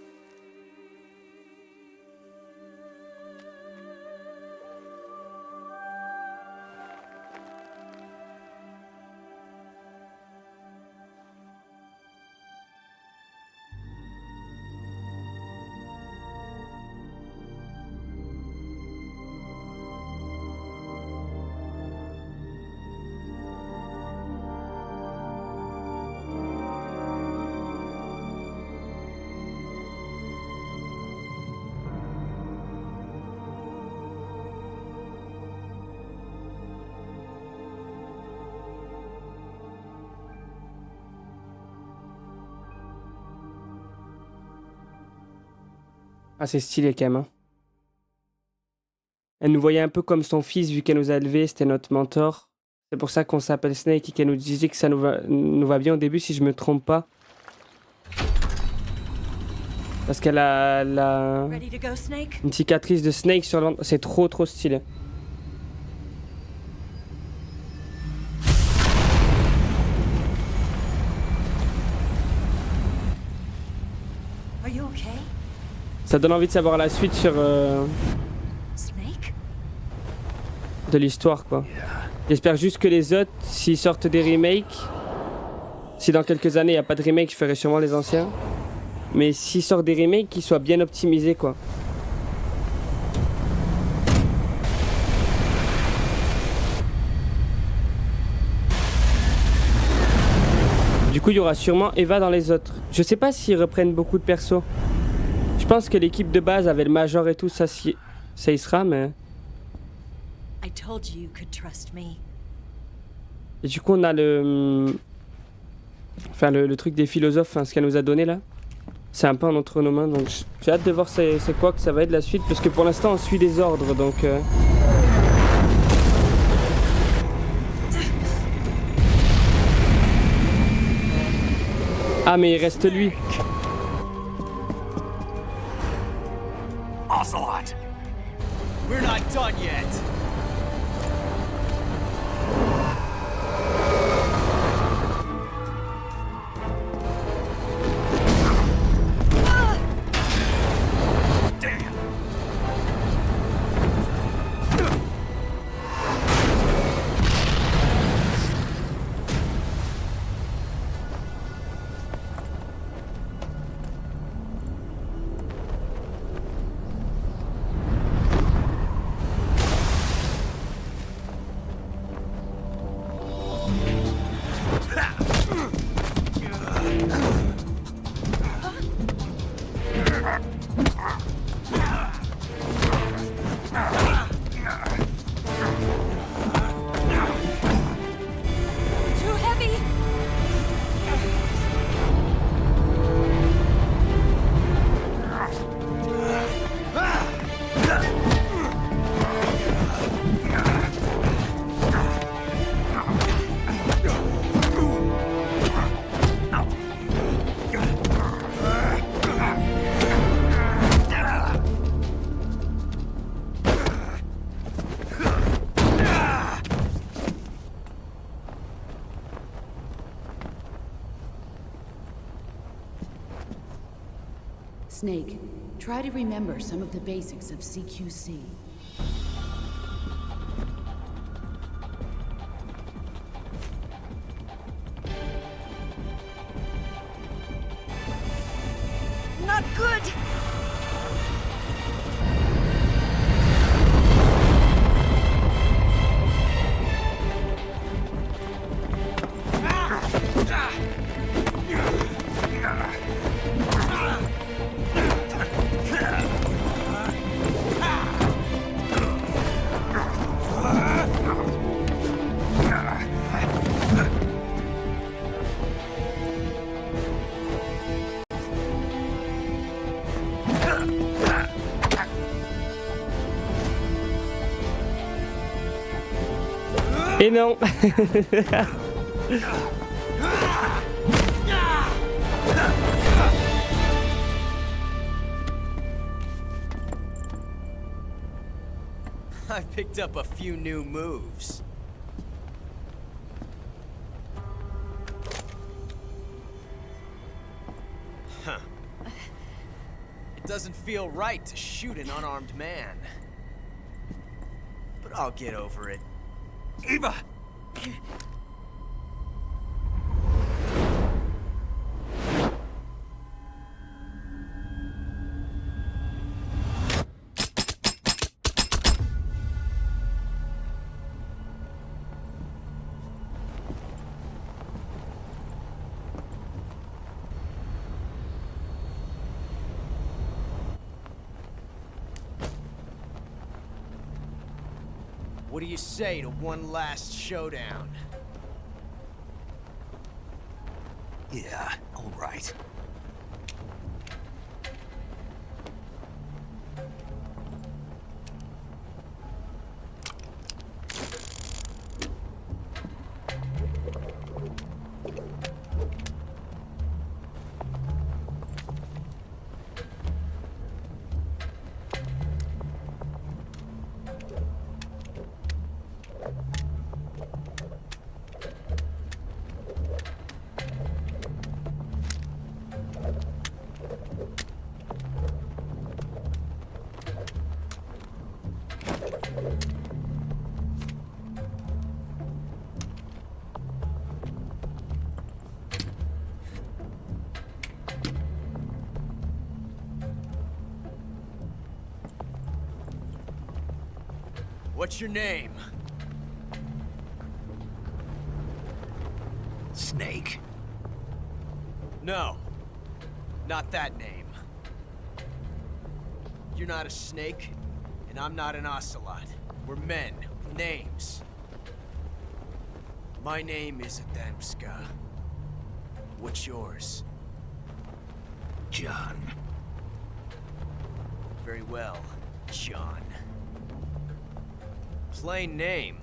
Speaker 3: Ah, c'est stylé quand même. Hein. Elle nous voyait un peu comme son fils vu qu'elle nous a élevés, c'était notre mentor. C'est pour ça qu'on s'appelle Snake et qu'elle nous disait que ça nous va bien au début si je me trompe pas. Parce qu'elle a
Speaker 1: Ready to go, Snake?
Speaker 3: une cicatrice de Snake sur le ventre. C'est trop stylé.
Speaker 1: Are you okay?
Speaker 3: Ça donne envie de savoir la suite sur
Speaker 1: Snake?
Speaker 3: de l'histoire quoi. J'espère juste que les autres, s'ils sortent des remakes, si dans quelques années il n'y a pas de remake, je ferai sûrement les anciens. Mais s'ils sortent des remakes, qu'ils soient bien optimisés quoi. Du coup, il y aura sûrement Eva dans les autres. Je sais pas s'ils reprennent beaucoup de persos. Je pense que l'équipe de base avait le Major et tout, ça y sera, mais...
Speaker 1: I told you you could trust me.
Speaker 3: Et du coup, on a le... Enfin, le truc des philosophes, hein, ce qu'elle nous a donné là. C'est un peu en entre nos mains, donc j'ai hâte de voir c'est quoi que ça va être la suite, parce que pour l'instant, on suit des ordres, donc... Ah, mais il reste lui.
Speaker 8: Ocelot! We're not done yet!
Speaker 7: Snake, try to remember some of the basics of CQC.
Speaker 1: Not good!
Speaker 3: Et non.
Speaker 8: I picked up a few new moves. doesn't feel right to shoot an unarmed man. But I'll get over it.
Speaker 4: Eva!
Speaker 8: What do you say to one last showdown?
Speaker 4: Yeah, all right.
Speaker 8: What's your name?
Speaker 4: Snake.
Speaker 8: No, not that name. You're not a snake, and I'm not an ocelot. We're men with names. My name is Adamska. What's yours?
Speaker 4: John.
Speaker 8: Very well, John. Plain name,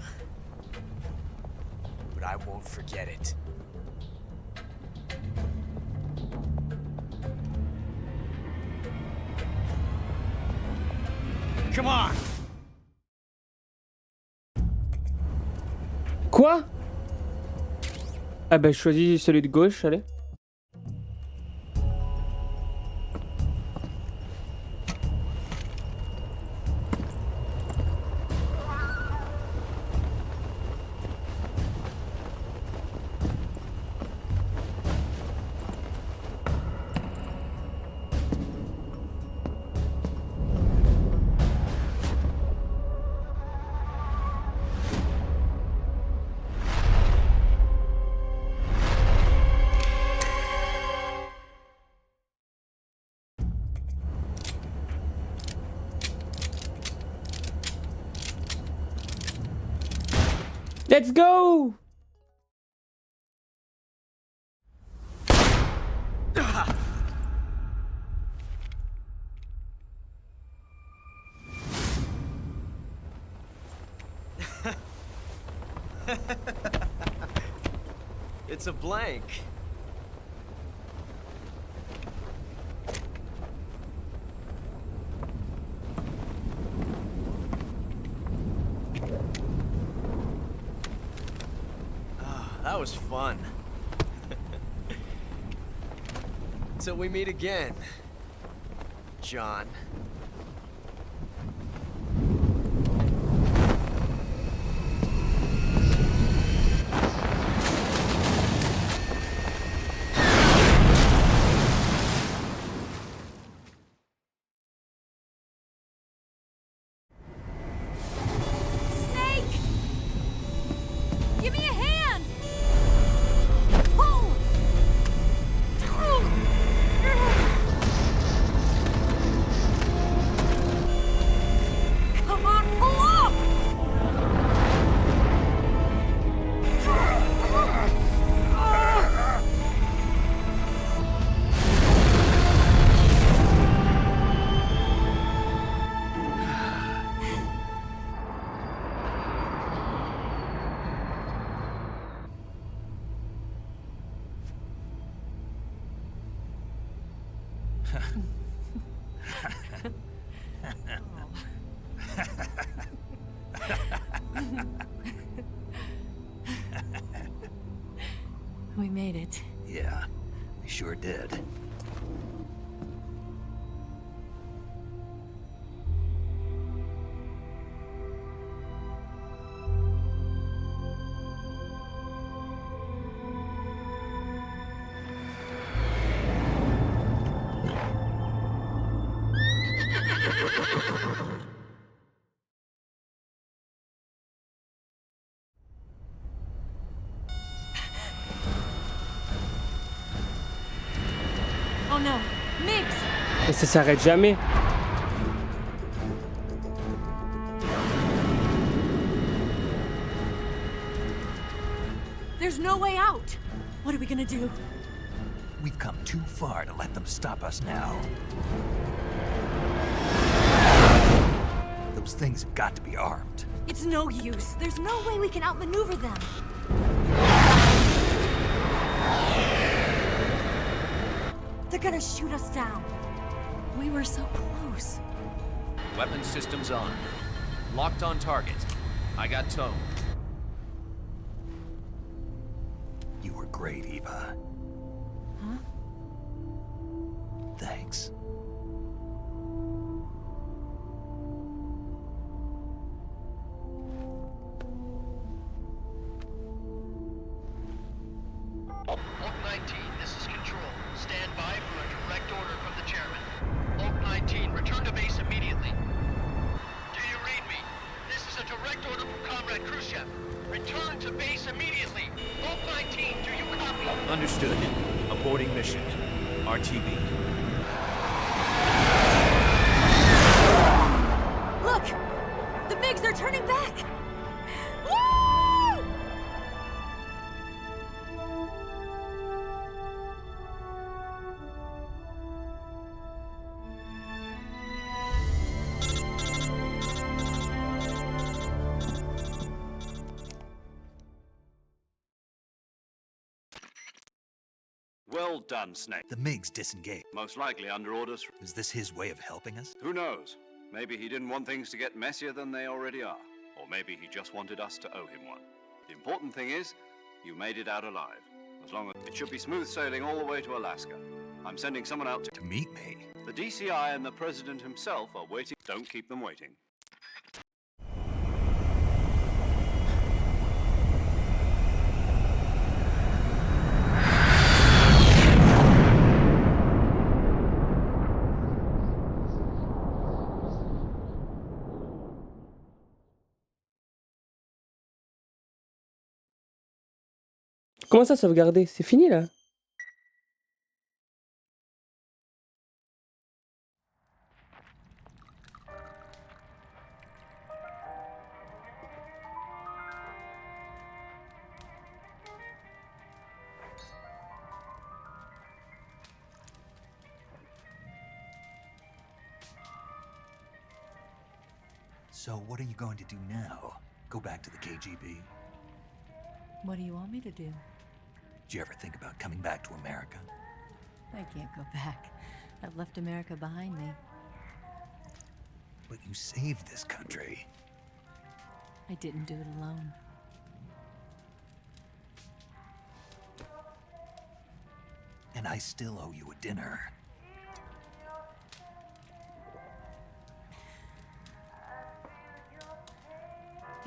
Speaker 8: but I won't forget it. Come on!
Speaker 3: Quoi? Ah bah je choisis celui de gauche, allez. Let's go!
Speaker 8: It's a blank. That was fun. Till we meet again, John.
Speaker 1: Snake! Give me a hand! Pull! Come on, pull up! We made it.
Speaker 4: Yeah, we sure did.
Speaker 1: Oh no, Migs!
Speaker 3: Et ça s'arrête jamais.
Speaker 1: There's no way out! What are we gonna do?
Speaker 4: We've come too far to let them stop us now. Those things have got to be armed.
Speaker 1: It's no use. There's no way we can outmaneuver them. They're gonna shoot us down. We were so close.
Speaker 9: Weapon systems on. Locked on target. I got tone.
Speaker 4: You were great, Eva.
Speaker 1: Huh?
Speaker 4: Thanks.
Speaker 10: Oak 19, this is Control. Stand by for a direct order from the chairman. Oak 19, return to base immediately. Do you read me? This is a direct order from Comrade Khrushchev. Return to base immediately. Oak 19, do you copy?
Speaker 9: Understood. Aborting mission. RTB.
Speaker 1: Look! The MiGs, they're turning back! Woo!
Speaker 6: Well done, Snake.
Speaker 4: The MiGs disengaged.
Speaker 6: Most likely under orders.
Speaker 4: Is this his way of helping us?
Speaker 6: Who knows? Maybe he didn't want things to get messier than they already are. Or maybe he just wanted us to owe him one. The important thing is, you made it out alive. As long as it should be smooth sailing all the way to Alaska. I'm sending someone out
Speaker 4: To meet me?
Speaker 6: The DCI and the President himself are waiting. Don't keep them waiting.
Speaker 3: Comment ça, sauvegarder? C'est fini là?
Speaker 4: So what are you going to do now? Go back to the KGB?
Speaker 1: What do you want me to do?
Speaker 4: Did you ever think about coming back to America?
Speaker 1: I can't go back. I've left America behind me.
Speaker 4: But you saved this country.
Speaker 1: I didn't do it alone.
Speaker 4: And I still owe you a dinner.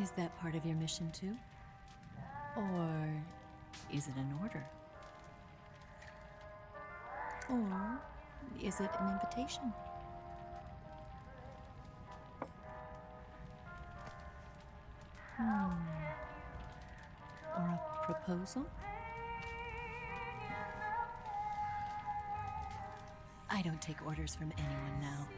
Speaker 1: Is that part of your mission too? Or is it an order? Or is it an invitation? Or a proposal? I don't take orders from anyone now.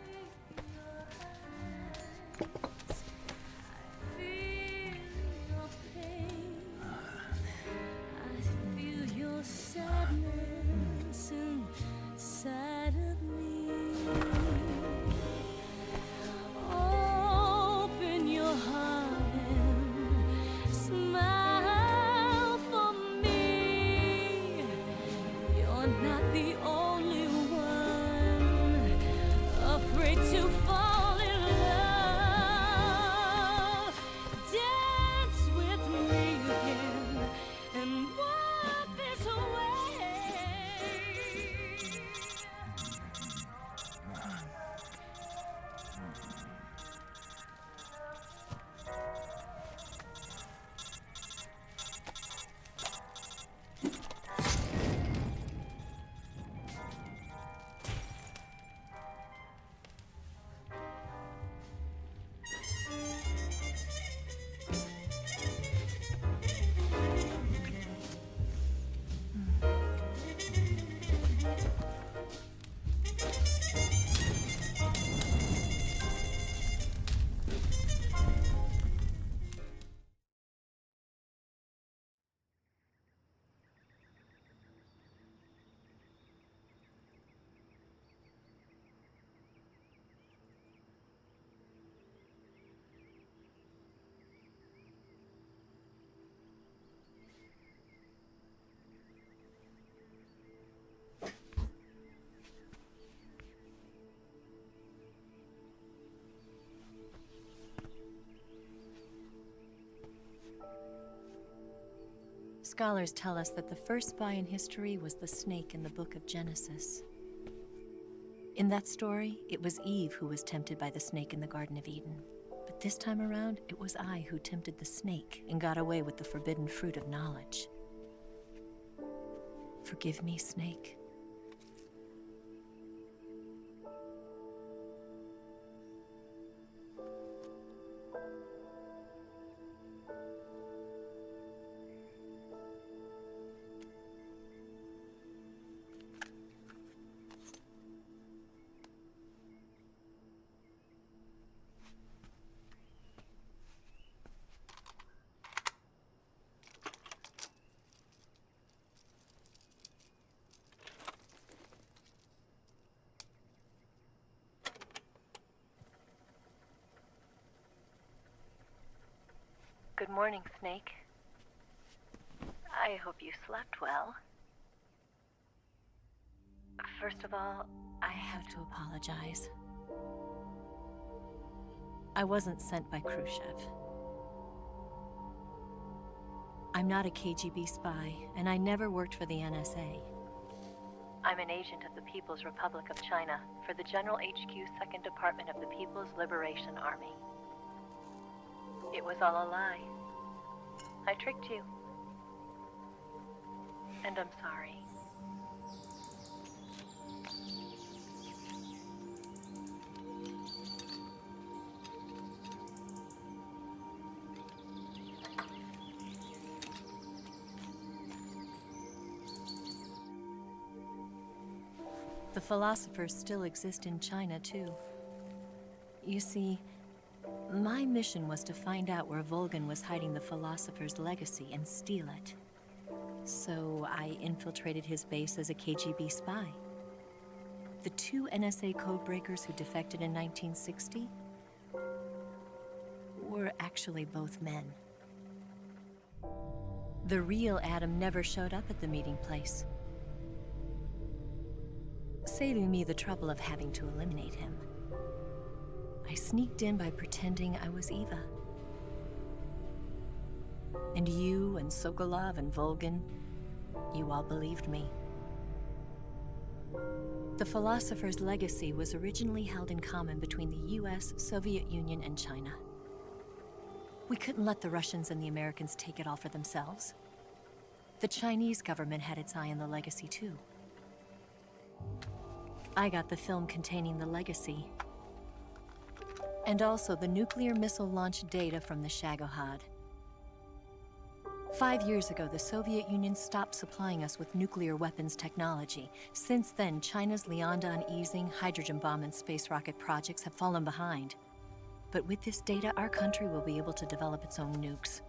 Speaker 1: Scholars tell us that the first spy in history was the snake in the book of Genesis. In that story, it was Eve who was tempted by the snake in the Garden of Eden. But this time around, it was I who tempted the snake and got away with the forbidden fruit of knowledge. Forgive me, snake.
Speaker 11: Good morning, Snake. I hope you slept well. First of all,
Speaker 1: I have to apologize. I wasn't sent by Khrushchev. I'm not a KGB spy, and I never worked for the NSA.
Speaker 11: I'm an agent of the People's Republic of China for the General HQ 2nd Department of the People's Liberation Army. It was all a lie. I tricked you. And I'm sorry.
Speaker 1: The philosophers still exist in China, too. You see, my mission was to find out where Volgan was hiding the philosopher's legacy and steal it. So I infiltrated his base as a KGB spy. The two NSA codebreakers who defected in 1960 were actually both men. The real Adam never showed up at the meeting place, saving me the trouble of having to eliminate him. I sneaked in by pretending I was Eva. And you and Sokolov and Volgan, you all believed me. The philosopher's legacy was originally held in common between the US, Soviet Union, and China. We couldn't let the Russians and the Americans take it all for themselves. The Chinese government had its eye on the legacy too. I got the film containing the legacy, and also the nuclear missile launch data from the Shagohod. 5 years ago, the Soviet Union stopped supplying us with nuclear weapons technology. Since then, China's Liaodong easing, hydrogen bomb, and space rocket projects have fallen behind. But with this data, our country will be able to develop its own nukes.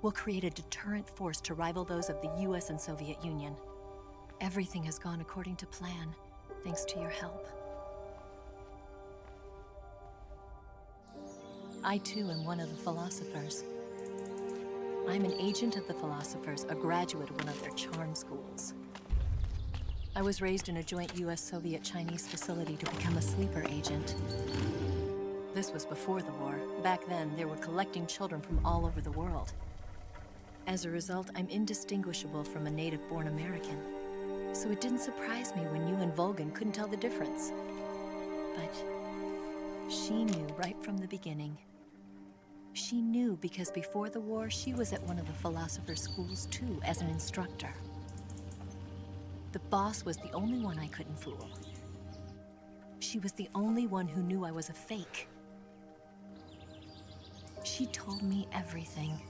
Speaker 1: We'll create a deterrent force to rival those of the US and Soviet Union. Everything has gone according to plan, thanks to your help. I too am one of the philosophers. I'm an agent of the philosophers, a graduate of one of their charm schools. I was raised in a joint US-Soviet-Chinese facility to become a sleeper agent. This was before the war. Back then, they were collecting children from all over the world. As a result, I'm indistinguishable from a native-born American. So it didn't surprise me when you and Volgan couldn't tell the difference. But she knew right from the beginning. She knew because before the war, she was at one of the philosopher's schools too, as an instructor. The boss was the only one I couldn't fool. She was the only one who knew I was a fake. She told me everything.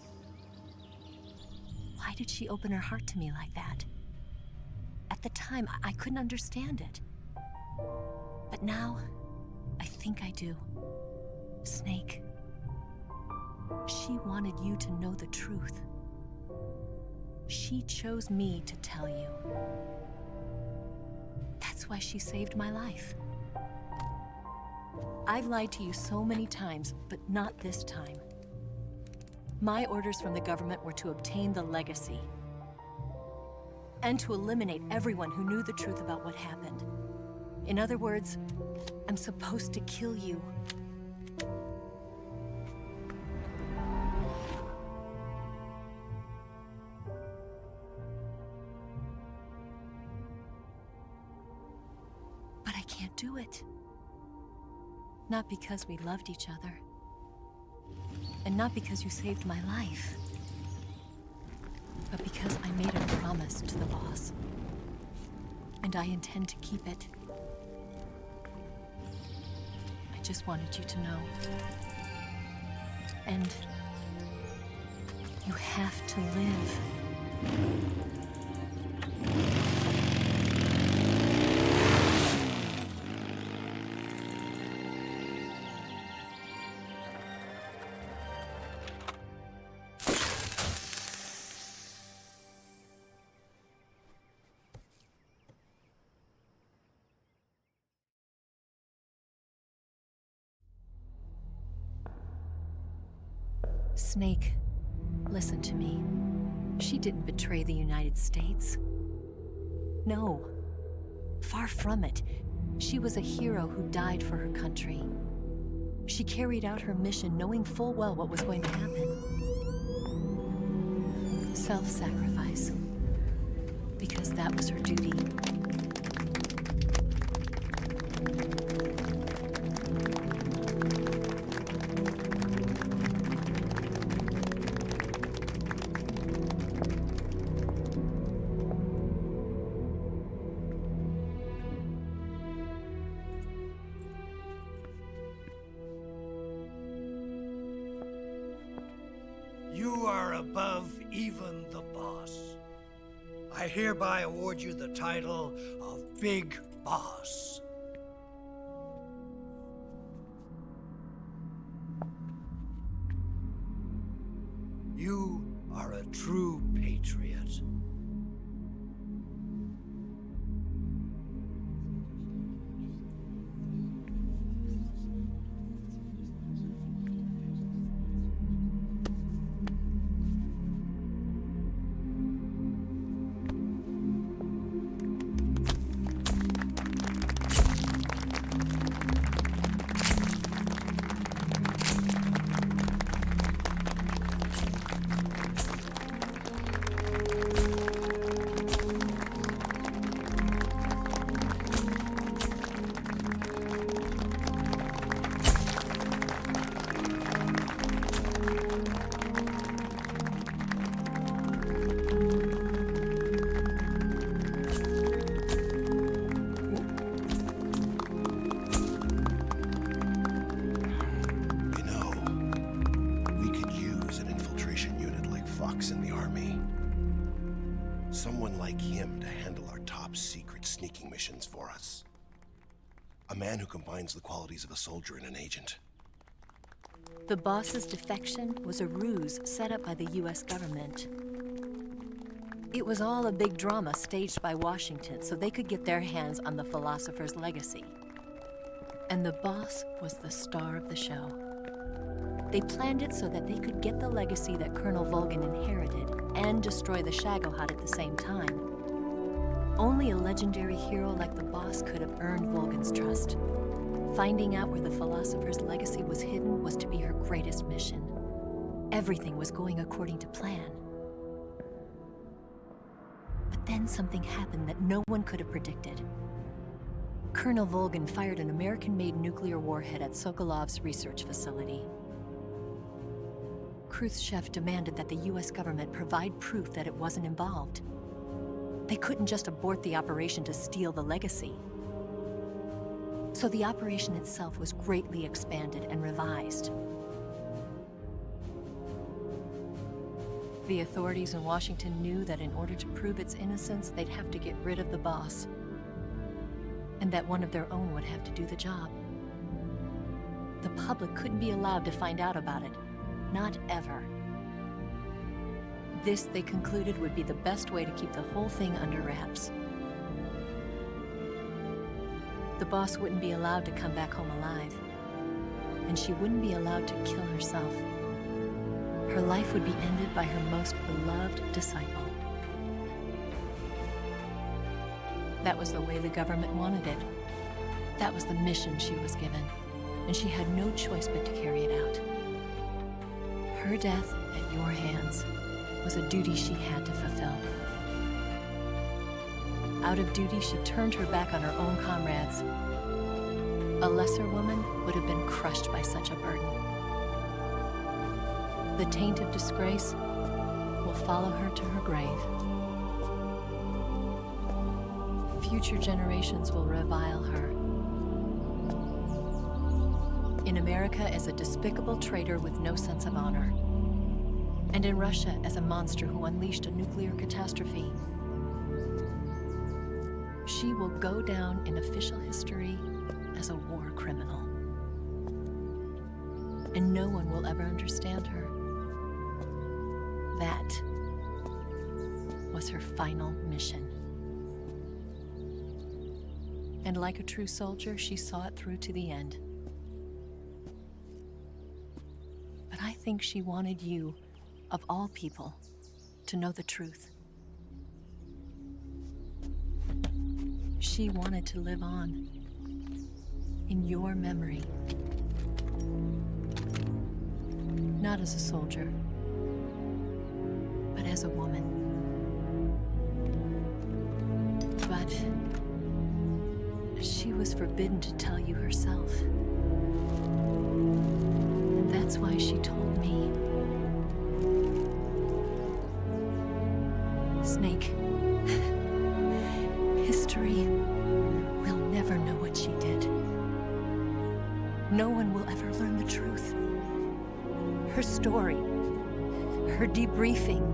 Speaker 1: Why did she open her heart to me like that? At the time, I couldn't understand it. But now, I think I do. Snake. She wanted you to know the truth. She chose me to tell you. That's why she saved my life. I've lied to you so many times, but not this time. My orders from the government were to obtain the legacy and to eliminate everyone who knew the truth about what happened. In other words, I'm supposed to kill you. Not because we loved each other. And not because you saved my life. But because I made a promise to the boss. And I intend to keep it. I just wanted you to know. And you have to live. Snake, listen to me. She didn't betray the United States. No, far from it. She was a hero who died for her country. She carried out her mission knowing full well what was going to happen. Self-sacrifice. Because that was her duty.
Speaker 12: You are above even the boss. I hereby award you the title of Big Boss. You are a true patriot.
Speaker 13: In the army. Someone like him to handle our top secret sneaking missions for us. A man who combines the qualities of a soldier and an agent.
Speaker 1: The boss's defection was a ruse set up by the US government. It was all a big drama staged by Washington so they could get their hands on the philosopher's legacy. And the boss was the star of the show. They planned it so that they could get the legacy that Colonel Volgin inherited and destroy the Shagohod at the same time. Only a legendary hero like the boss could have earned Volgin's trust. Finding out where the philosopher's legacy was hidden was to be her greatest mission. Everything was going according to plan. But then something happened that no one could have predicted. Colonel Volgin fired an American-made nuclear warhead at Sokolov's research facility. Khrushchev demanded that the US government provide proof that it wasn't involved. They couldn't just abort the operation to steal the legacy. So the operation itself was greatly expanded and revised. The authorities in Washington knew that in order to prove its innocence, they'd have to get rid of the boss. And that one of their own would have to do the job. The public couldn't be allowed to find out about it. Not ever. This, they concluded, would be the best way to keep the whole thing under wraps. The boss wouldn't be allowed to come back home alive. And she wouldn't be allowed to kill herself. Her life would be ended by her most beloved disciple. That was the way the government wanted it. That was the mission she was given. And she had no choice but to carry it out. Her death at your hands was a duty she had to fulfill. Out of duty, she turned her back on her own comrades
Speaker 11: A lesser woman would have been crushed by such a burden. The taint of disgrace will follow her to her grave. Future generations will revile her. In America as a despicable traitor with no sense of honor. And in Russia as a monster who unleashed a nuclear catastrophe. She will go down in official history as a war criminal. And no one will ever understand her. That was her final mission. And like a true soldier, she saw it through to the end. But I think she wanted you, of all people, to know the truth. She wanted to live on in your memory. Not as a soldier, but as a woman. But she was forbidden to tell you herself. And that's why she told me. Snake, history will never know what she did. No one will ever learn the truth. Her story, her debriefing,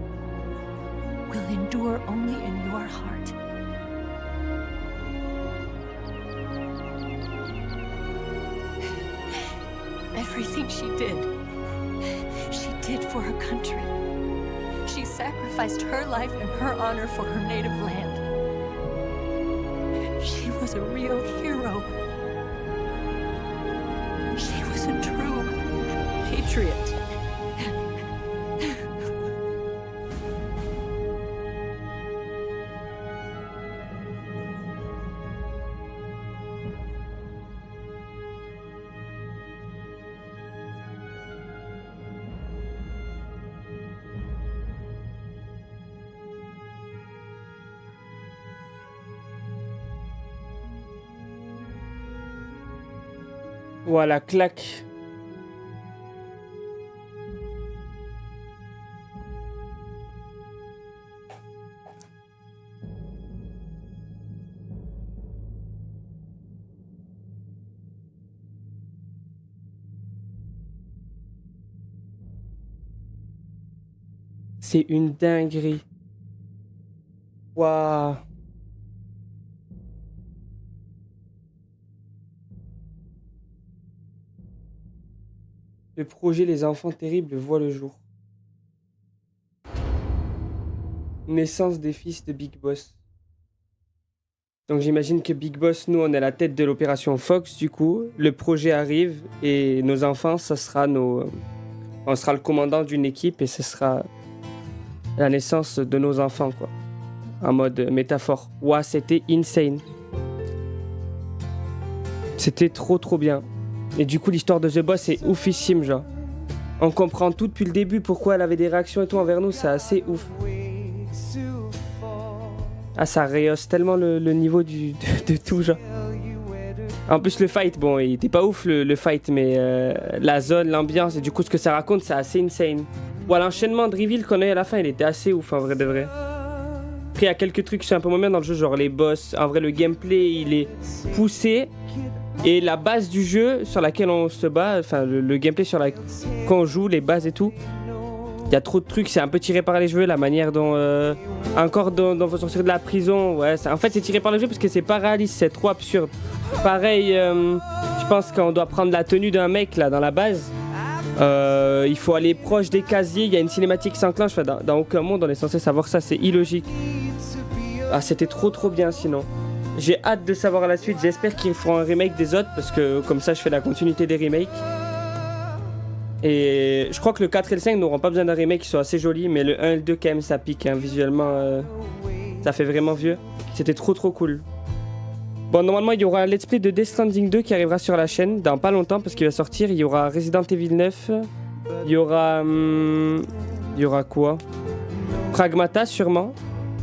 Speaker 11: will endure only in your heart. Everything she did for her country. She sacrificed her life and her honor for her native land. She was a real hero. She was a true patriot.
Speaker 3: Voilà, claque. C'est une dinguerie. Waouh. Le projet Les Enfants Terribles voit le jour. Naissance des fils de Big Boss. Donc j'imagine que Big Boss, nous, on est à la tête de l'opération Fox, du coup. Le projet arrive et nos enfants, ça sera nos... On sera le commandant d'une équipe et ce sera la naissance de nos enfants, quoi. En mode métaphore. Ouah, c'était insane. C'était trop bien. Et du coup, l'histoire de The Boss est oufissime, genre. On comprend tout depuis le début, pourquoi elle avait des réactions et tout envers nous, c'est assez ouf. Ah, ça rehausse tellement le niveau de tout, genre. En plus, le fight, bon, il était pas ouf, le fight, mais la zone, l'ambiance, et du coup, ce que ça raconte, c'est assez insane. Ouais, l'enchaînement de reveal qu'on a eu à la fin, il était assez ouf, en vrai de vrai. Après, il y a quelques trucs qui sont un peu moins bien dans le jeu, genre les boss. En vrai, le gameplay, il est poussé. Et la base du jeu sur laquelle on se bat, enfin le gameplay sur laquelle on joue, les bases et tout, il y a trop de trucs, c'est un peu tiré par les cheveux, la manière dont encore dont faut sortir de la prison, ouais, en fait c'est tiré par les cheveux parce que c'est pas réaliste, c'est trop absurde. Pareil, je pense qu'on doit prendre la tenue d'un mec là dans la base, il faut aller proche des casiers, il y a une cinématique qui s'enclenche, enfin, dans aucun monde on est censé savoir ça, c'est illogique. Ah, c'était trop bien sinon. J'ai hâte de savoir la suite, j'espère qu'ils feront un remake des autres parce que comme ça je fais la continuité des remakes. Et je crois que le 4 et le 5 n'auront pas besoin d'un remake, ils sont assez jolis, mais le 1 et le 2 quand même ça pique, hein, visuellement ça fait vraiment vieux. C'était trop cool. Bon, normalement il y aura un let's play de Death Stranding 2 qui arrivera sur la chaîne dans pas longtemps parce qu'il va sortir, il y aura Resident Evil 9, il y aura quoi, Pragmata sûrement.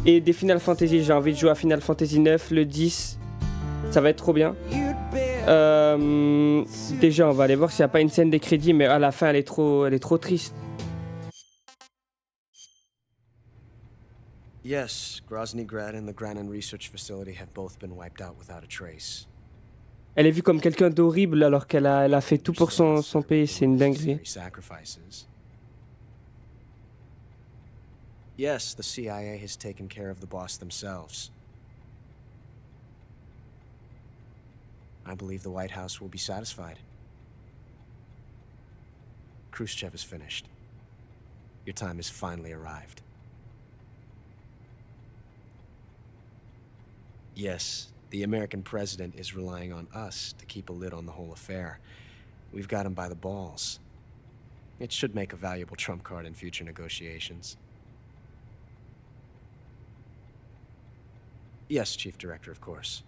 Speaker 3: Et des Final Fantasy, j'ai envie de jouer à Final Fantasy 9, le 10, ça va être trop bien. Déjà, on va aller voir s'il n'y a pas une scène des crédits, mais à la fin, elle est trop triste.
Speaker 14: Yes, Grozny Grad and the Granin Research Facility have both been wiped out without a trace.
Speaker 3: Elle est vue comme quelqu'un d'horrible alors qu'elle a fait tout pour son pays, c'est une dinguerie.
Speaker 14: Yes, the CIA has taken care of the boss themselves. I believe the White House will be satisfied. Khrushchev is finished. Your time has finally arrived. Yes, the American president is relying on us to keep a lid on the whole affair. We've got him by the balls. It should make a valuable trump card in future negotiations. Yes, Chief Director, of course.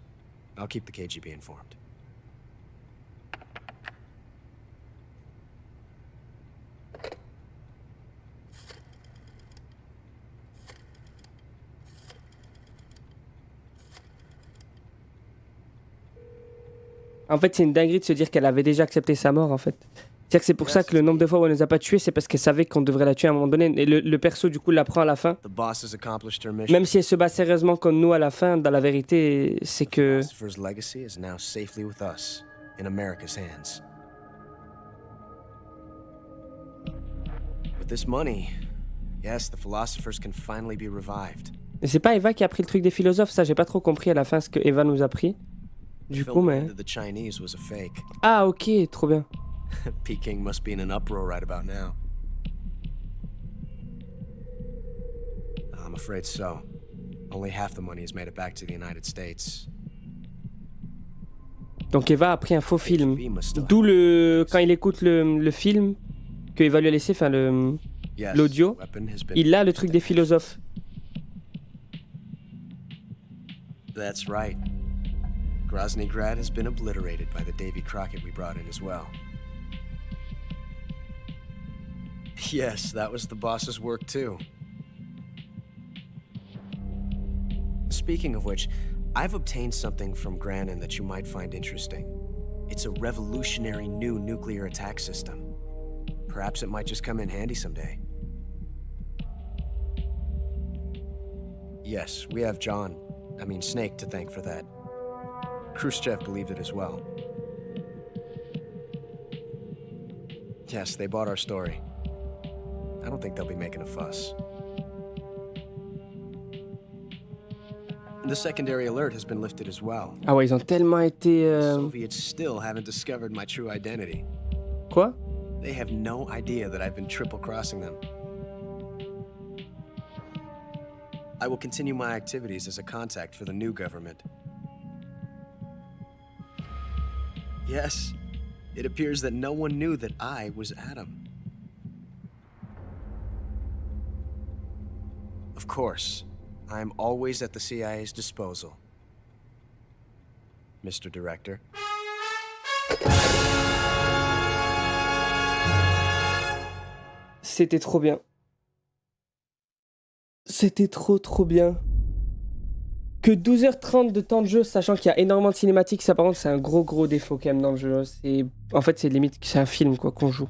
Speaker 14: I'll keep the KGB informed.
Speaker 3: En fait, c'est une dinguerie de se dire qu'elle avait déjà accepté sa mort, en fait. C'est-à-dire que c'est pour ça que le nombre de fois où elle ne nous a pas tués, c'est parce qu'elle savait qu'on devrait la tuer à un moment donné. Et le perso, du coup, l'apprend à la fin. Même si elle se bat sérieusement comme nous à la fin, dans la vérité, c'est que... Et c'est pas Eva qui a pris le truc des philosophes, ça, j'ai pas trop compris à la fin ce que Eva nous a pris. Du coup, mais... Ah, ok, trop bien.
Speaker 14: Peking must be in an uproar right about now. I'm afraid so. Only half the money has made it back to the United States.
Speaker 3: Donc Eva a pris un faux film. D'où quand il écoute le film que Eva lui a laissé, enfin l'audio, il a le truc des philosophes.
Speaker 14: That's right. Grozny Grad has been obliterated by the Davy Crockett we brought in as well. Yes, that was the boss's work too. Speaking of which, I've obtained something from Granin that you might find interesting. It's a revolutionary new nuclear attack system. Perhaps it might just come in handy someday. Yes, we have Snake to thank for that. Khrushchev believed it as well. Yes, they bought our story. I don't think they'll be making a fuss. The secondary alert has been lifted as well.
Speaker 3: Ah ouais, ils ont tellement été...
Speaker 14: Soviets still haven't discovered my true identity.
Speaker 3: Quoi?
Speaker 14: They have no idea that I've been triple-crossing them. I will continue my activities as a contact for the new government. Yes, it appears that no one knew that I was Adam. Of course, I am always at the CIA's disposal. Mr. Director.
Speaker 3: C'était trop bien. C'était trop bien. Que 12h30 de temps de jeu, sachant qu'il y a énormément de cinématiques, ça par contre c'est un gros défaut quand même dans le jeu. En fait c'est limite, c'est un film quoi qu'on joue.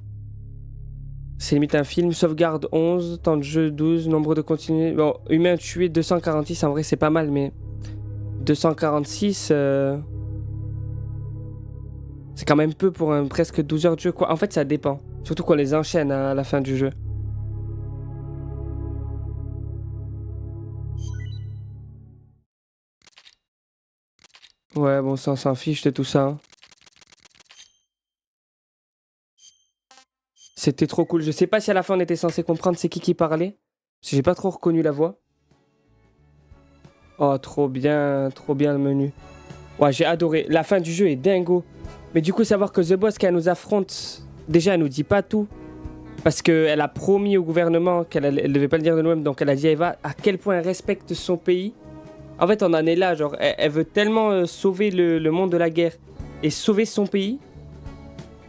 Speaker 3: C'est limite un film, sauvegarde 11, temps de jeu 12, nombre de continuer. Bon, humain tué 246, en vrai c'est pas mal, mais 246, c'est quand même peu pour presque 12 heures de jeu quoi. En fait ça dépend, surtout qu'on les enchaîne à la fin du jeu. Ouais, bon, ça, on s'en fiche de tout ça. Hein. C'était trop cool. Je sais pas si à la fin on était censé comprendre c'est qui parlait. Parce que j'ai pas trop reconnu la voix. Oh, trop bien le menu. Ouais, j'ai adoré. La fin du jeu est dingo. Mais du coup, savoir que The Boss, quand elle nous affronte, déjà, elle nous dit pas tout. Parce qu'elle a promis au gouvernement qu'elle devait pas le dire de nous-mêmes. Donc elle a dit à Eva à quel point elle respecte son pays. En fait, on en est là, genre, elle veut tellement sauver le monde de la guerre et sauver son pays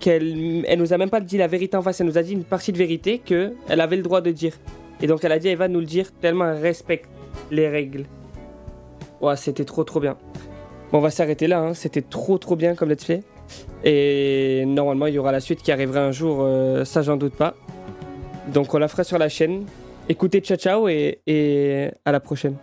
Speaker 3: qu'elle nous a même pas dit la vérité en face, elle nous a dit une partie de vérité qu'elle avait le droit de dire. Et donc elle a dit, elle va nous le dire tellement elle respecte les règles. Ouais, c'était trop bien. Bon, on va s'arrêter là, hein. C'était trop bien comme let's play. Et normalement il y aura la suite qui arrivera un jour, ça j'en doute pas. Donc on la fera sur la chaîne. Écoutez, ciao et à la prochaine.